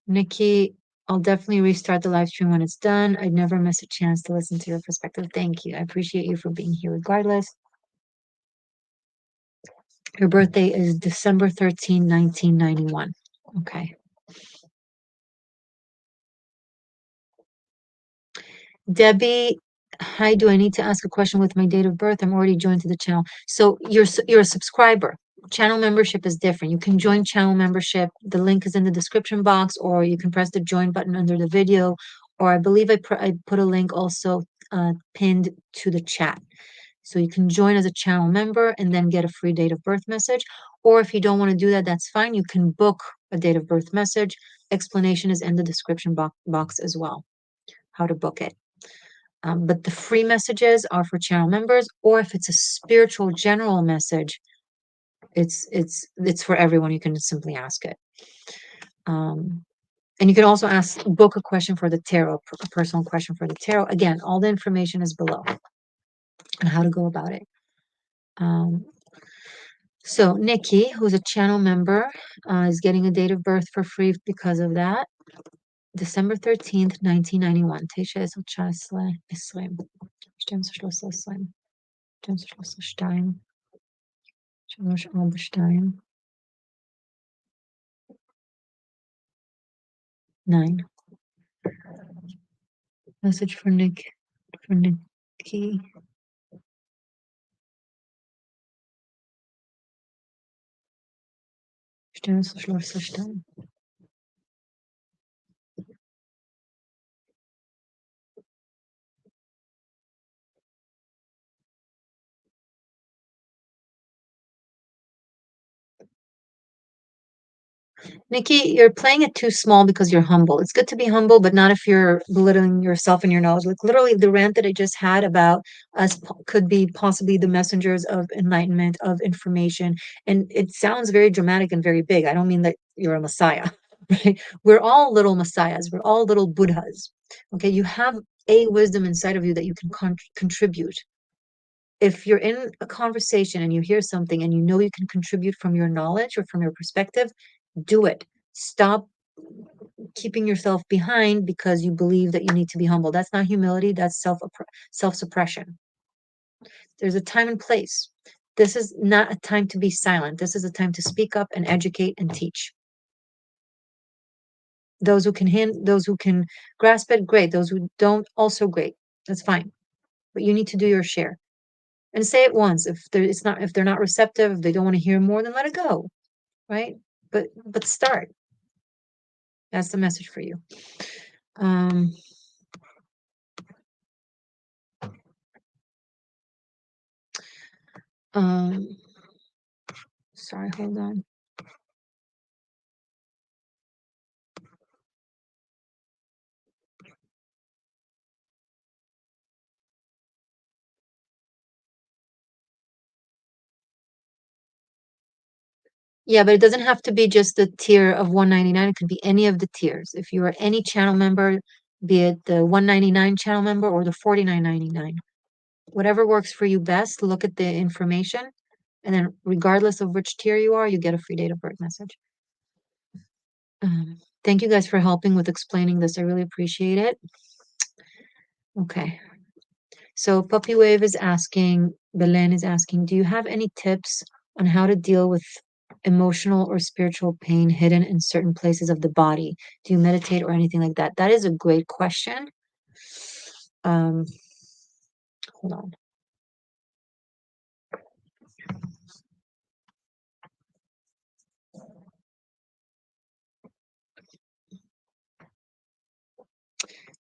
Nikki. I'll definitely restart the live stream when it's done. I'd never miss a chance to listen to your perspective. Thank you. I appreciate you for being here regardless. Your birthday is December 13, 1991. Okay. Debbie, hi, do I need to ask a question with my date of birth? I'm already joined to the channel. So you're a subscriber. Channel membership is different. You can join channel membership. The link is in the description box, or you can press the join button under the video, or I believe I put a link also pinned to the chat. So you can join as a channel member and then get a free date of birth message. Or if you don't want to do that, that's fine. You can book a date of birth message. Explanation is in the description box as well, how to book it. But the free messages are for channel members, or if it's a spiritual general message, it's for everyone. You can simply ask it. And you can also book a question for the tarot, a personal question for the tarot. Again, all the information is below on how to go about it. So Nikki, who's a channel member, is getting a date of birth for free because of that. December 13th, 1991. Tisha is 19 12 12 9. Message for Nikki. Nikki, you're playing it too small because you're humble. It's good to be humble, but not if you're belittling yourself and your knowledge. Like literally the rant that I just had about us could be possibly the messengers of enlightenment, of information. And it sounds very dramatic and very big. I don't mean that you're a messiah, right? We're all little messiahs. We're all little Buddhas. Okay. You have a wisdom inside of you that you can contribute. If you're in a conversation and you hear something and you know you can contribute from your knowledge or from your perspective, do it. Stop keeping yourself behind because you believe that you need to be humble. That's not humility, that's self-suppression. There's a time and place. This is not a time to be silent. This is a time to speak up and educate and teach. Those who can grasp it, great. Those who don't, also great. That's fine. But you need to do your share. And say it once. If they're not receptive, if they don't want to hear more, then let it go. Right? But start. That's the message for you. Sorry, hold on. Yeah, but it doesn't have to be just the tier of 199. It could be any of the tiers. If you are any channel member, be it the 199 channel member or the 49.99, whatever works for you best, look at the information. And then regardless of which tier you are, you get a free date of birth message. Thank you guys for helping with explaining this. I really appreciate it. Okay. So Puppy Wave is asking, Belen is asking, do you have any tips on how to deal with emotional or spiritual pain hidden in certain places of the body? Do you meditate or anything like that? That is a great question. Um, hold on.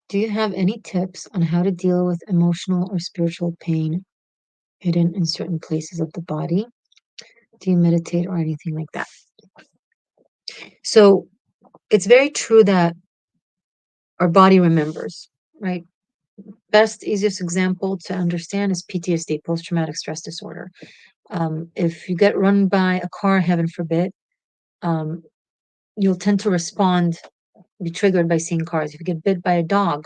Do you have any tips on how to deal with emotional or spiritual pain hidden in certain places of the body? Do you meditate or anything like that? So it's very true that our body remembers, right? Best, easiest example to understand is PTSD, post-traumatic stress disorder. If you get run by a car, heaven forbid, um, you'll tend to respond, be triggered by seeing cars. If you get bit by a dog,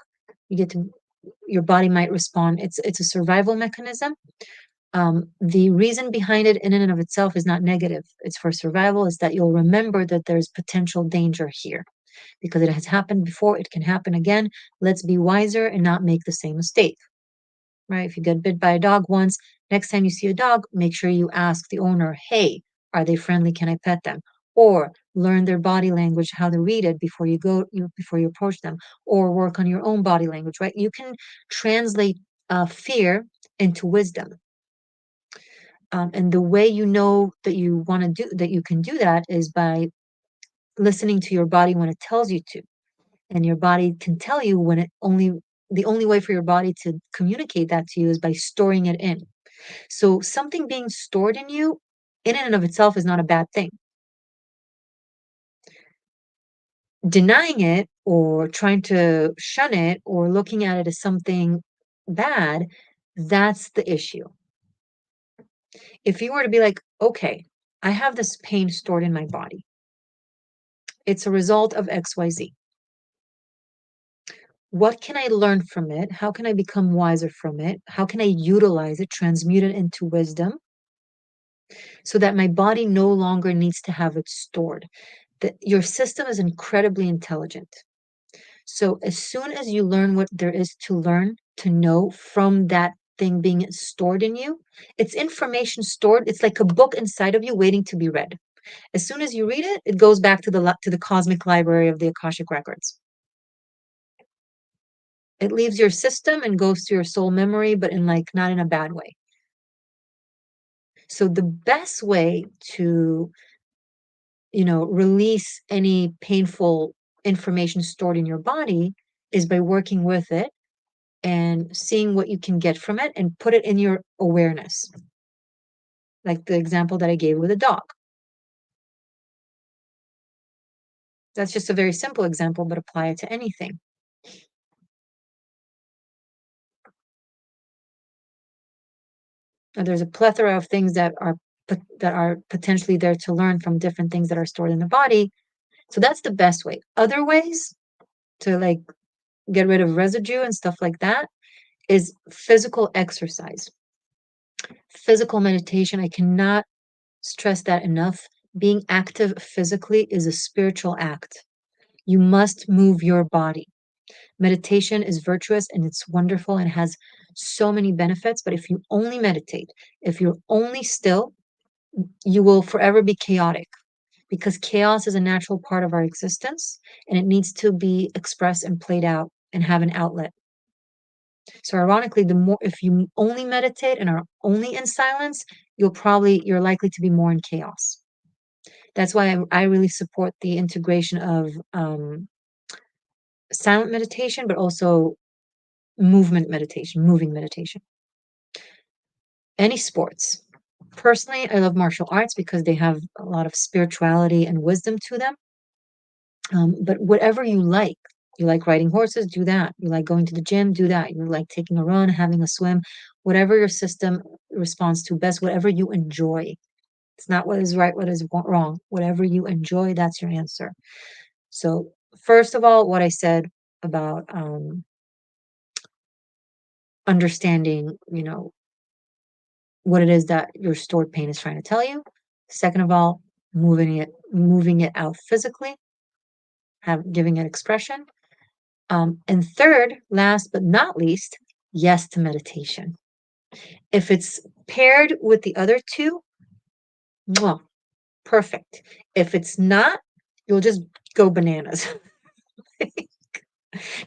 your body might respond. It's a survival mechanism. The reason behind it in and of itself is not negative. It's for survival, is that you'll remember that there's potential danger here because it has happened before, it can happen again. Let's be wiser and not make the same mistake, right? If you get bit by a dog once, next time you see a dog, make sure you ask the owner, hey, are they friendly? Can I pet them? Or learn their body language, how to read it before you approach them, or work on your own body language, right? You can translate fear into wisdom. And the way you know that you want to do that, you can do that is by listening to your body when it tells you to. And your body can tell you when the only way for your body to communicate that to you is by storing it in. So something being stored in you in and of itself is not a bad thing. Denying it or trying to shun it or looking at it as something bad, that's the issue. If you were to be like, okay, I have this pain stored in my body. It's a result of XYZ. What can I learn from it? How can I become wiser from it? How can I utilize it, transmute it into wisdom so that my body no longer needs to have it stored? That your system is incredibly intelligent. So as soon as you learn what there is to learn, to know from that thing being stored in you, it's information stored. It's like a book inside of you waiting to be read. As soon as you read it, it goes back to the cosmic library of the Akashic records. It leaves your system and goes to your soul memory, but in like not in a bad way. So the best way to, release any painful information stored in your body is by working with it and seeing what you can get from it and put it in your awareness. Like the example that I gave with a dog. That's just a very simple example, but apply it to anything. Now, there's a plethora of things that are potentially there to learn from different things that are stored in the body. So that's the best way. Other ways to like get rid of residue and stuff like that is physical exercise. Physical meditation, I cannot stress that enough. Being active physically is a spiritual act. You must move your body. Meditation is virtuous and it's wonderful and has so many benefits. But if you only meditate, if you're only still, you will forever be chaotic because chaos is a natural part of our existence and it needs to be expressed and played out and have an outlet. So ironically, if you only meditate and are only in silence, you're likely to be more in chaos. That's why I really support the integration of silent meditation, but also moving meditation. Any sports. Personally, I love martial arts because they have a lot of spirituality and wisdom to them. But whatever you like riding horses, do that. You like going to the gym, do that. You like taking a run, having a swim, whatever your system responds to best, whatever you enjoy. It's not what is right, what is wrong. Whatever you enjoy, that's your answer. So, first of all, what I said about understanding, what it is that your stored pain is trying to tell you. Second of all, moving it out physically. giving it expression. And third, last but not least, yes to meditation. If it's paired with the other two, mwah, perfect. If it's not, you'll just go bananas.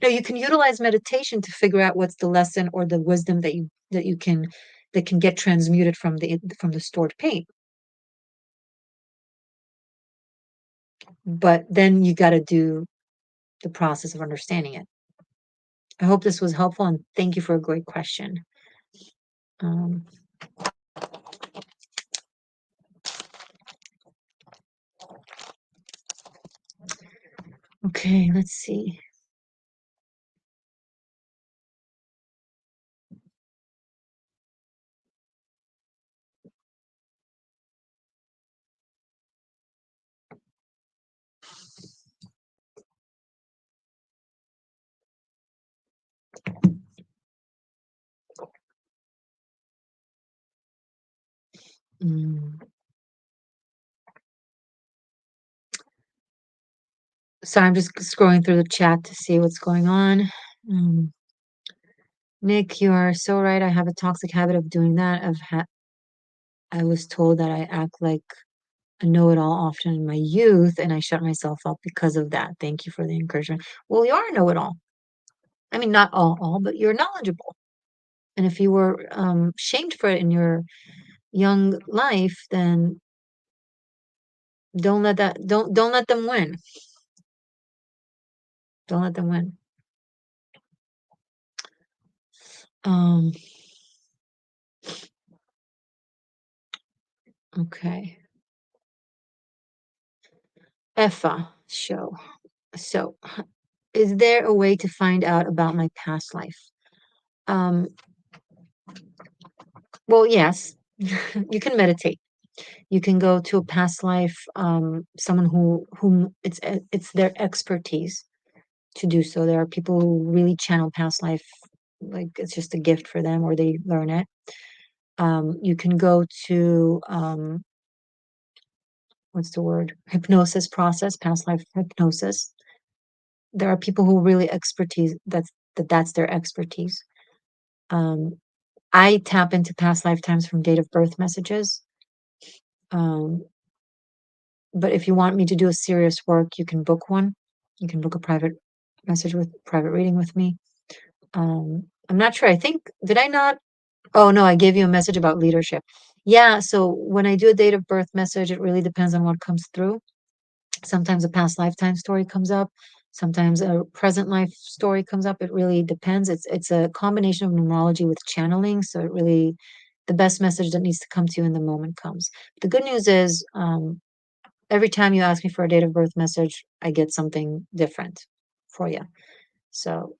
Now you can utilize meditation to figure out what's the lesson or the wisdom that can get transmuted from the stored pain. But then you got to do the process of understanding it. I hope this was helpful, and thank you for a great question. Um, okay, let's see. Mm. So I'm just scrolling through the chat to see what's going on. Um, Nick, you are so right. I have a toxic habit of doing that. I was told that I act like a know-it-all often in my youth, and I shut myself up because of that. Thank you for the encouragement. Well, you are a know-it-all. I mean, not all, but you're knowledgeable. And if you were shamed for it in your young life, then don't let them win. Don't let them win. Um, okay. Effa show. So, is there a way to find out about my past life? Um, well, yes. You can meditate. You can go to a past life, someone whom it's their expertise to do so. There are people who really channel past life, like it's just a gift for them, or they learn it. You can go to what's the word? Hypnosis process, past life hypnosis. There are people who really expertise that's their expertise. Um, I tap into past lifetimes from date of birth messages. Um, but if you want me to do a serious work, you can book one. You can book a private reading with me. I'm not sure. I think did I not? Oh no, I gave you a message about leadership. Yeah, so when I do a date of birth message, it really depends on what comes through. Sometimes a past lifetime story comes up. Sometimes a present life story comes up. It really depends. It's a combination of numerology with channeling. So it really the best message that needs to come to you in the moment comes. The good news is every time you ask me for a date of birth message, I get something different for you. So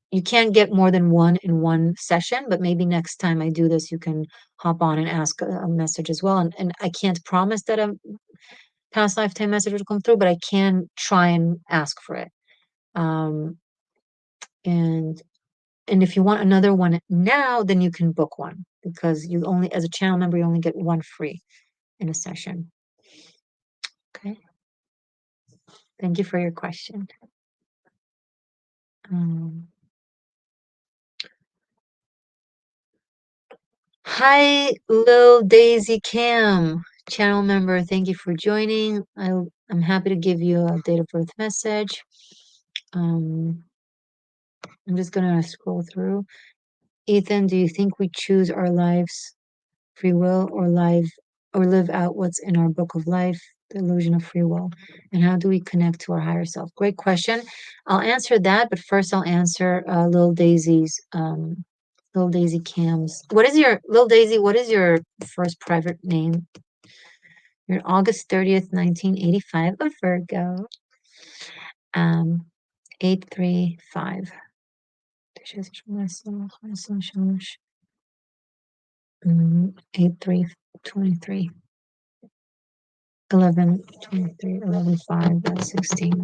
you can't get more than one in one session, but maybe next time I do this, you can hop on and ask a message as well. And I can't promise that a past lifetime message will come through, but I can try and ask for it. Um, and and if you want another one now, then you can book one because you only, as a channel member, you only get one free in a session. Okay. Thank you for your question. Um, Hi, Lil Daisy Cam, channel member. Thank you for joining. I'm happy to give you a date of birth message. Um, I'm just gonna scroll through. Ethan, do you think we choose our lives, free will, or live out what's in our book of life, the illusion of free will? And how do we connect to our higher self? Great question. I'll answer that, but first I'll answer Lil Daisy Cam's. Lil Daisy, what is your first private name? You're August 30th, 1985, a Virgo. 835. 8323. 1123, 11 5, that's 16.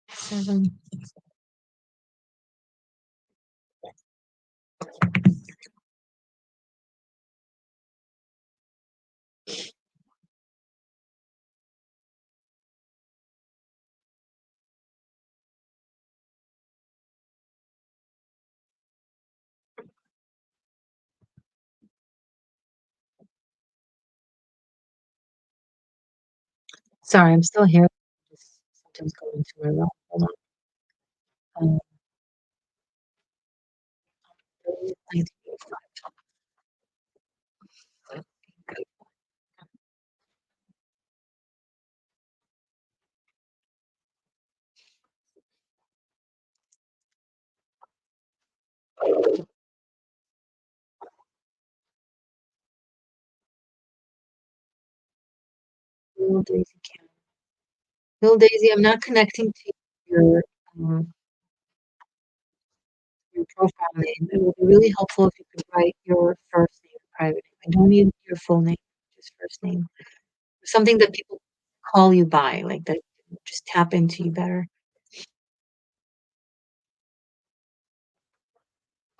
7. Sorry, I'm still here. Just something's going into my mouth. Hold on. 1985. Little Daisy Cam. Little Daisy, I'm not connecting to your um, your profile name. It would be really helpful if you could write your first name, private name. I don't need your full name, just first name. Something that people call you by, like that just tap into you better.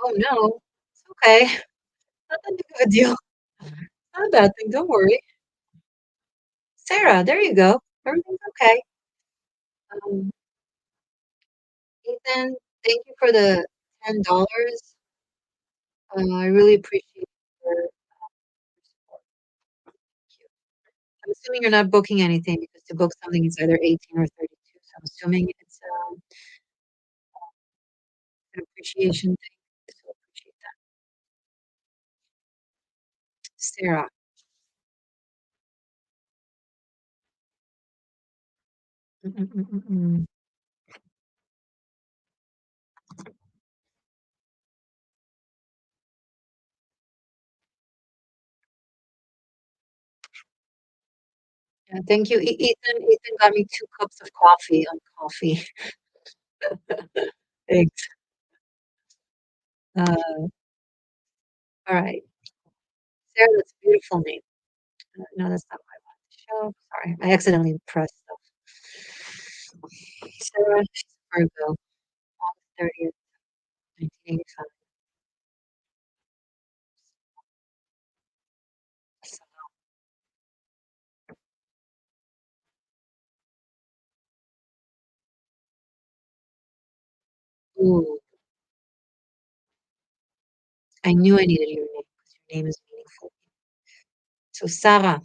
Oh no, it's okay. Not that big of a deal. Not a bad thing. Don't worry. Sarah, there you go. Everything's okay. Um, Ethan, thank you for the $10. I really appreciate your support. Thank you. I'm assuming you're not booking anything because to book something it's either 18 or 32. So I'm assuming it's an appreciation thing. So appreciate that. Sarah. Mm, mm, mm, mm, mm. Yeah, thank you. Ethan got me 2 cups of coffee on coffee. Thanks. All right. Sarah, that's a beautiful name. No, that's not what I wanted to show. Sorry, I accidentally pressed stuff. Sarah, she's a Virgo, August 30th, 1985. So, ooh, I knew I needed your name because your name is meaningful. So, Sarah,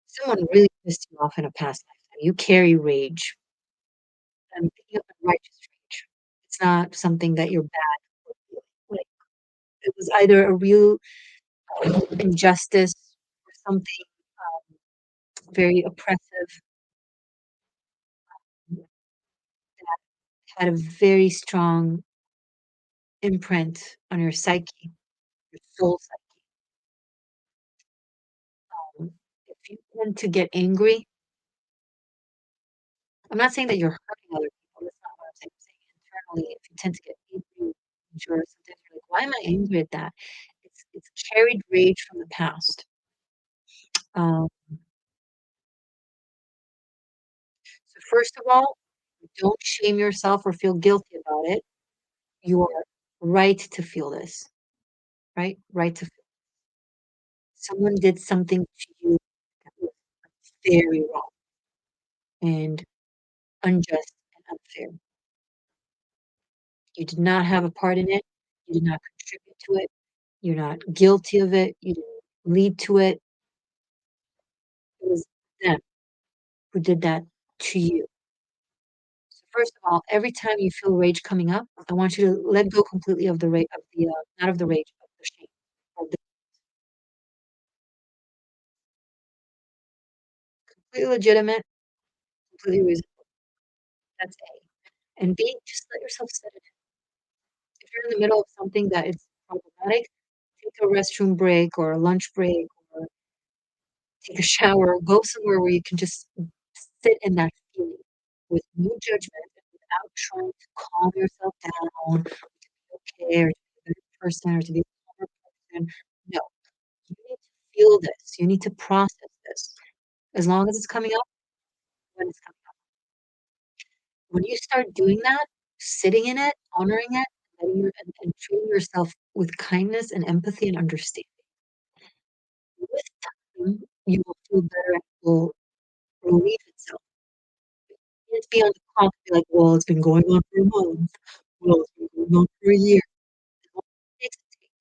someone really pissed you off in a past lifetime. You carry rage. I'm picking up on righteous rage. It's not something that you're bad for feeling. Like, it was either a real injustice or something very oppressive that had a very strong imprint on your psyche, your soul psyche. If you tend to get angry, I'm not saying that you're hurting other people. That's not what I'm saying. I'm saying internally, if you tend to get angry, sure, sometimes you're like, why am I angry at that? It's carried rage from the past. Um, so first of all, don't shame yourself or feel guilty about it. You are right to feel this, right? Right to feel. Someone did something to you that was very wrong and unjust and unfair. You did not have a part in it. You did not contribute to it. You're not guilty of it. You didn't lead to it. It was them who did that to you. So first of all, every time you feel rage coming up, I want you to let go completely of the rage, of the not of the rage, of the shame, of the completely legitimate, completely reasonable. That's A. And B, just let yourself sit in it. If you're in the middle of something that is problematic, take a restroom break or a lunch break or take a shower, go somewhere where you can just sit in that feeling with no judgment and without trying to calm yourself down, okay, or to be a better person or to be a calmer person. No, you need to feel this. You need to process this. As long as it's coming up, when it's coming up. When you start doing that, sitting in it, honoring it, and treating yourself with kindness and empathy and understanding, with time, you will feel better and it will relieve itself. Can't be on the clock and be like, "Well, it's been going on for a month. Well, it's been going on for a year." As long as it takes, it takes.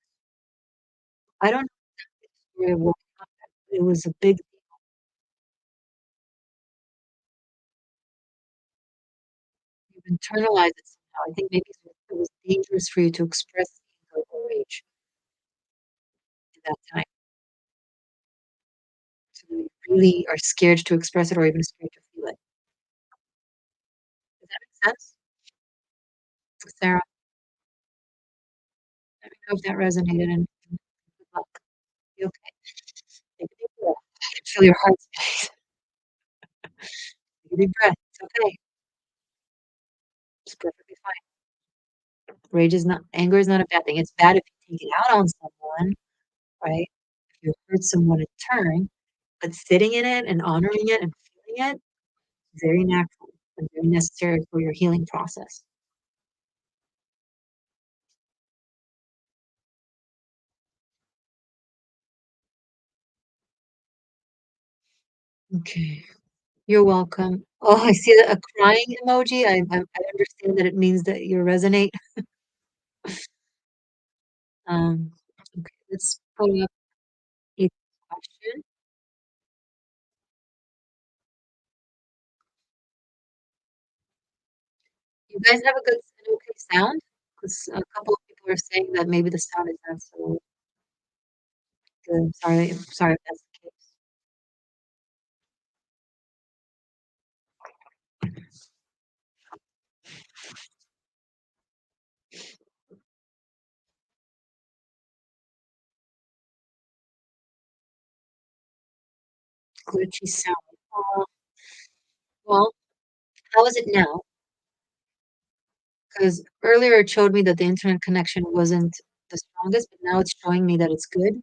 I don't know exactly the story of what happened. It was a big deal. you've internalized it somehow. I think maybe it was dangerous for you to express anger or rage in that time. So you really are scared to express it or even scared to feel it. Does that make sense? Sarah, let me know if that resonated and good luck. You okay? Take a deep breath. I can feel your heart space. Take a deep breath. It's okay. It's perfectly fine. Rage is not anger is not a bad thing. It's bad if you take it out on someone, right? If you hurt someone in turn, but sitting in it and honoring it and feeling it, very natural and very necessary for your healing process. Okay. You're welcome. Oh, I see a crying emoji. I understand that it means that you resonate. Um, okay, let's pull up a question. You guys have a an okay sound? Because a couple of people are saying that maybe the sound is not so good. Sorry if that's the case. Glitchy sound. Well, how is it now? Because earlier it showed me that the internet connection wasn't the strongest, but now it's showing me that it's good.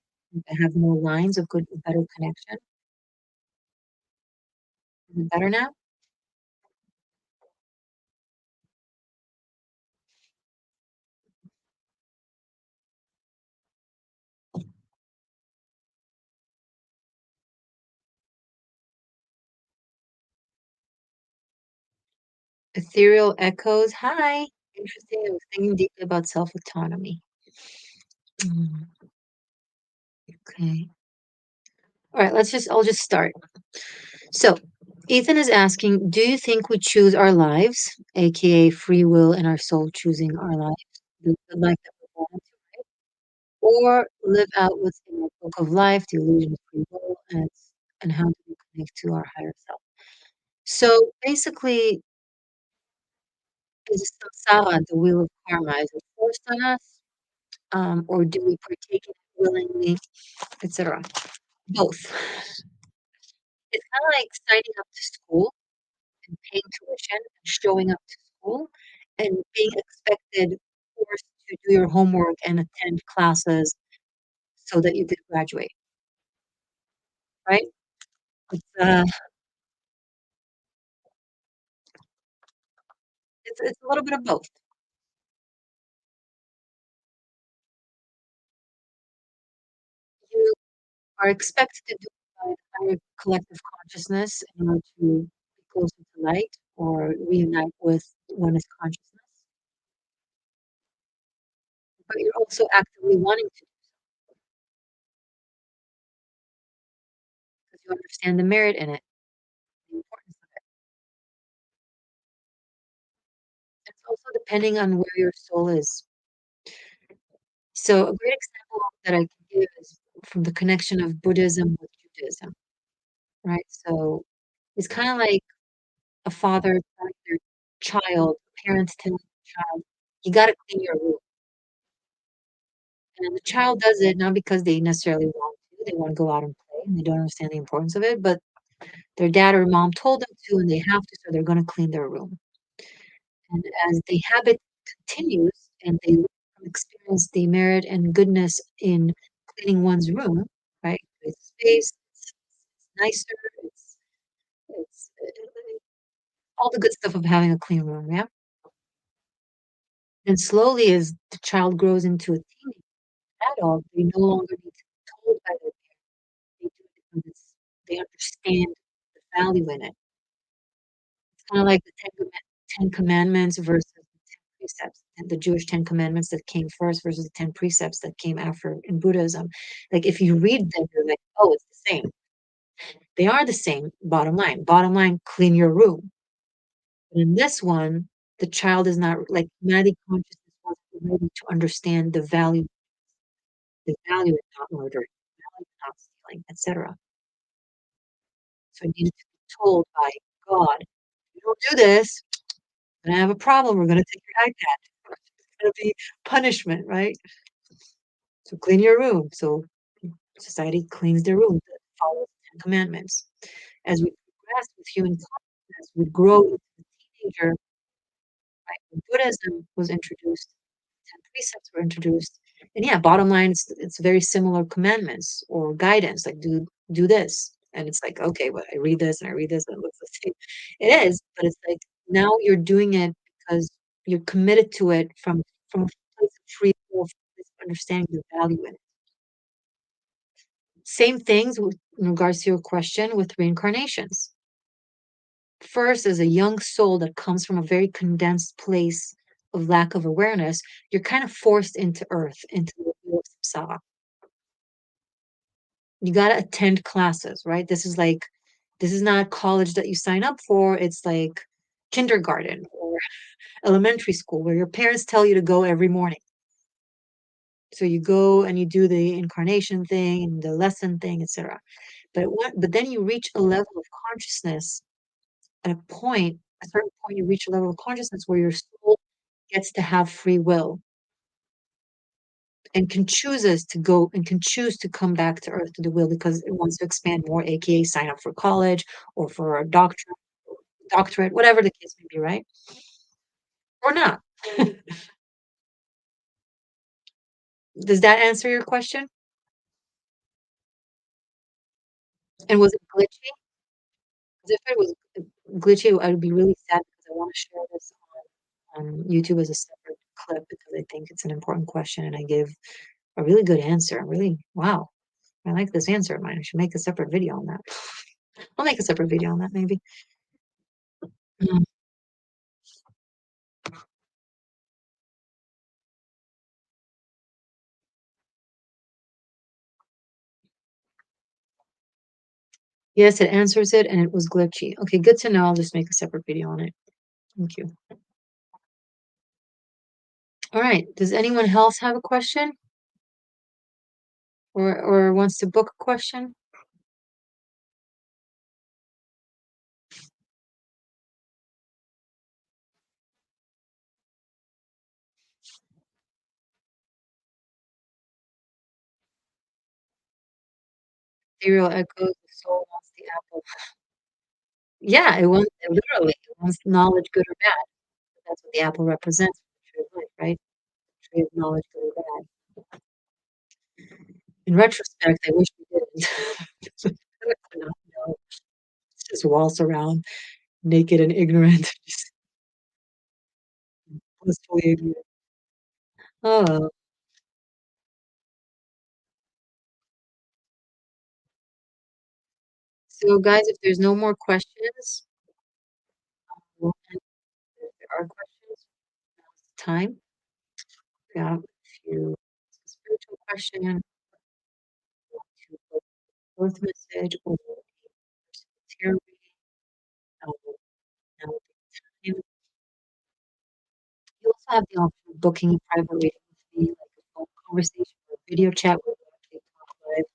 I have more lines of good, better connection. Is it better now? Ethereal echoes. Hi. Interesting. I was thinking deeply about self-autonomy. Mm, okay. All right, I'll just start. So, Ethan is asking, do you think we choose our lives, aka free will and our soul choosing our life, the life that we're born into, or live out what's in our book of life, the illusion of free will, and how do we connect to our higher self? So basically, is samsara, the wheel of karma, is it forced on us, or do we partake in it willingly, etc.? Both. It's kind of like signing up to school and paying tuition and showing up to school and being expected, forced to do your homework and attend classes so that you could graduate, right? It's it's a little bit of both. You are expected to do it by the higher collective consciousness in order to be closer to light or reunite with one's consciousness, but you're also actively wanting to because you understand the merit in it, the importance of it. It's also depending on where your soul is. So a great example that I can give is from the connection of Buddhism with Judaism, right? So it's kind of like a father telling their child, parents telling their child, you got to clean your room. And the child does it not because they necessarily want to, they want to go out and play and they don't understand the importance of it, but their dad or mom told them to and they have to, so they're going to clean their room. And as the habit continues and they experience the merit and goodness in cleaning one's room, right? It's space, it's nicer, it's all the good stuff of having a clean room, yeah? And slowly, as the child grows into a teenage adult, they no longer need to be told by their parents. They do it because they understand the value in it. It's kind of like the Ten Commandments versus the 10 precepts, and the Jewish 10 Commandments that came first versus the 10 precepts that came after in Buddhism. Like if you read them, you're like, oh, it's the same. They are the same, bottom line. Bottom line, clean your room. But in this one, The child is not like, humanity consciousness wasn't ready to understand the value in not murdering, the value in not stealing, etcetera. So it needed to be told by God, "You don't do this, we're gonna have a problem, we're gonna take your iPad." It's gonna be punishment, right? So clean your room. So society cleans their room to follow the Ten Commandments. As we progress with human consciousness, we grow into the teenager, right? When Buddhism was introduced, 10 precepts were introduced. And yeah, bottom line, it's very similar commandments or guidance, like do this. And it's like, okay, well, I read this and I read this and it looks the same. It is, but it's like now you're doing it because you're committed to it from a place of free will, from a place of understanding the value in it. Same things in regards to your question with reincarnations. First, as a young soul that comes from a very condensed place of lack of awareness, you're kind of forced into earth, into the wheel of samsara. You got to attend classes, right? This is not college that you sign up for. It's like kindergarten or elementary school where your parents tell you to go every morning. So you go and you do the incarnation thing and the lesson thing, etc. But then you reach a level of consciousness at a certain point, you reach a level of consciousness where your soul gets to have free will and can choose to come back to earth to the will because it wants to expand more, aka sign up for college or for a doctorate, whatever the case may be, right? Or not. Does that answer your question? And was it glitchy? 'Cause if it was glitchy, I would be really sad because I want to share this on YouTube as a separate clip because I think it's an important question and I give a really good answer. Really, wow. I like this answer of mine. I should make a separate video on that. I'll make a separate video on that maybe. Mm. Yes, it answers it and it was glitchy. Okay, good to know. I'll just make a separate video on it. Thank you. All right. Does anyone else have a question or wants to book a question? Serial echoes, the soul wants the apple. Yeah, it wants knowledge, good or bad. That's what the apple represents, the tree of life, right? The tree of knowledge, good or bad. In retrospect, I wish we didn't. I not know. Just waltz around naked and ignorant, just blissfully ignorant. Oh, well. So, guys, if there's no more questions, we'll end. If there are questions, now's the time. Yeah, if you ask a spiritual question, want to book a birth message or a personal tarot reading, um, now would be the time. You also have the option of booking a private reading with me, like a phone conversation or a video chat where we actually talk live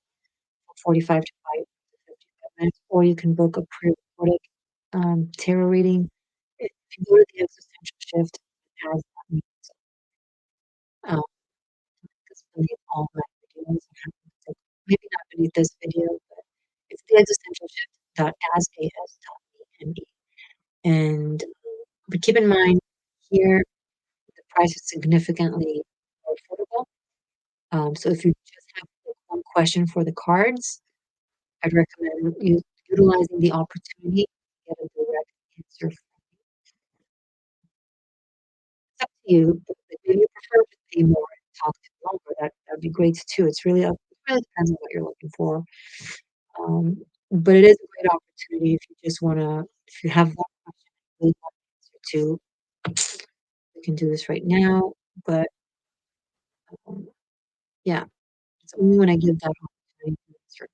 for 45 to 55 minutes, or you can book a pre-recorded tarot reading. If you go to the existential shift, it has that means, um, it's beneath all my videos. Maybe not beneath this video, but it's the existential shift dot as dot me. And but keep in mind here the price is significantly more affordable. So if you just have one question for the cards, I'd recommend utilizing the opportunity to get a direct answer. It's up to you. If you prefer to pay more and talk to longer, that'd be great too. It really depends on what you're looking for. Um, but it is a great opportunity if you just wanna if you have one question you really want an answer to, we can do this right now. But, um, yeah, it's only when I give that opportunity to answer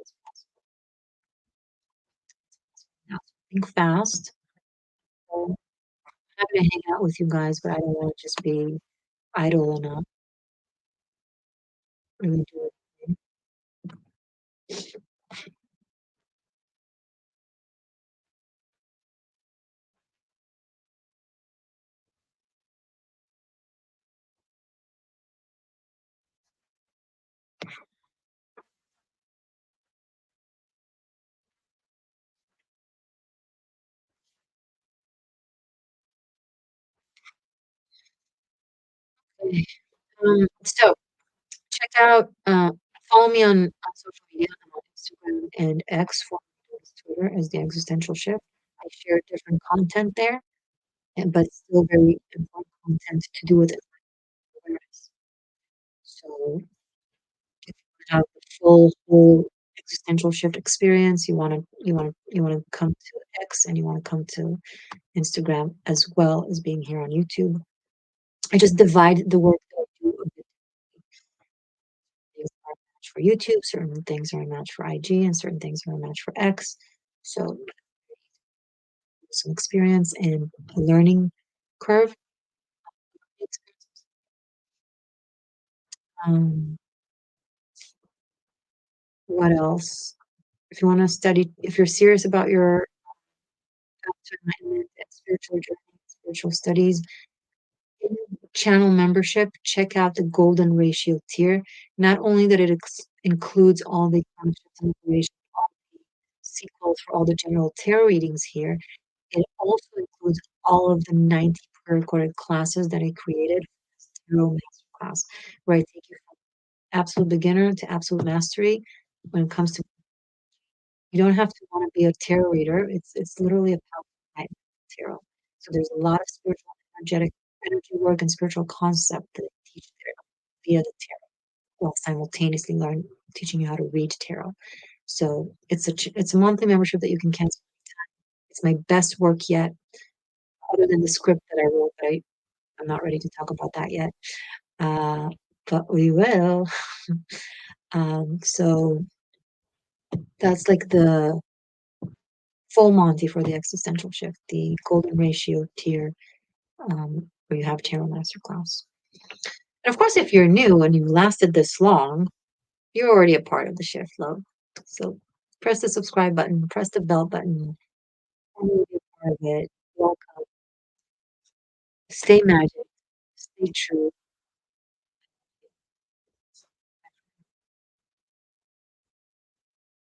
as possible. Now, think fast. happy to hang out with you guys, but I don't wanna just be idle and not really do anything. Okay. So check out, follow me on social media. I'm on Instagram and X, formerly known as Twitter, as The Existential Shift. I share different content there, but still very important content to do with awareness. So if you have the full whole existential shift experience, you wanna come to X and you wanna come to Instagram as well as being here on YouTube. I just divide the work that I do a bit. Things are a match for YouTube, certain things are a match for IG, and certain things are a match for X. So some experience and a learning curve. Um, what else? If you want to study, if you're serious about your path to enlightenment and spiritual journey, spiritual studies, in channel membership, check out the golden ratio tier. Not only that it includes all the concepts and information, all the sequels for all the general tarot readings here, it also includes all of the 90 pre-recorded classes that I created for this tarot masterclass, where I take you from absolute beginner to absolute mastery when it comes to you don't have to wanna be a tarot reader. It's literally a powerful guide tarot. So there's a lot of spiritual, energetic energy work and spiritual concept that I teach there via the tarot, while simultaneously teaching you how to read tarot. So it's a monthly membership that you can cancel. It's my best work yet, other than the script that I wrote, but I'm not ready to talk about that yet. Uh, but we will. So that's like the full Monty for the existential shift, the golden ratio tier, where you have tarot masterclass. And of course, if you're new and you lasted this long, you're already a part of the shift, love. So press the subscribe button, press the bell button, and you'll be a part of it. Welcome. Stay magic, stay true,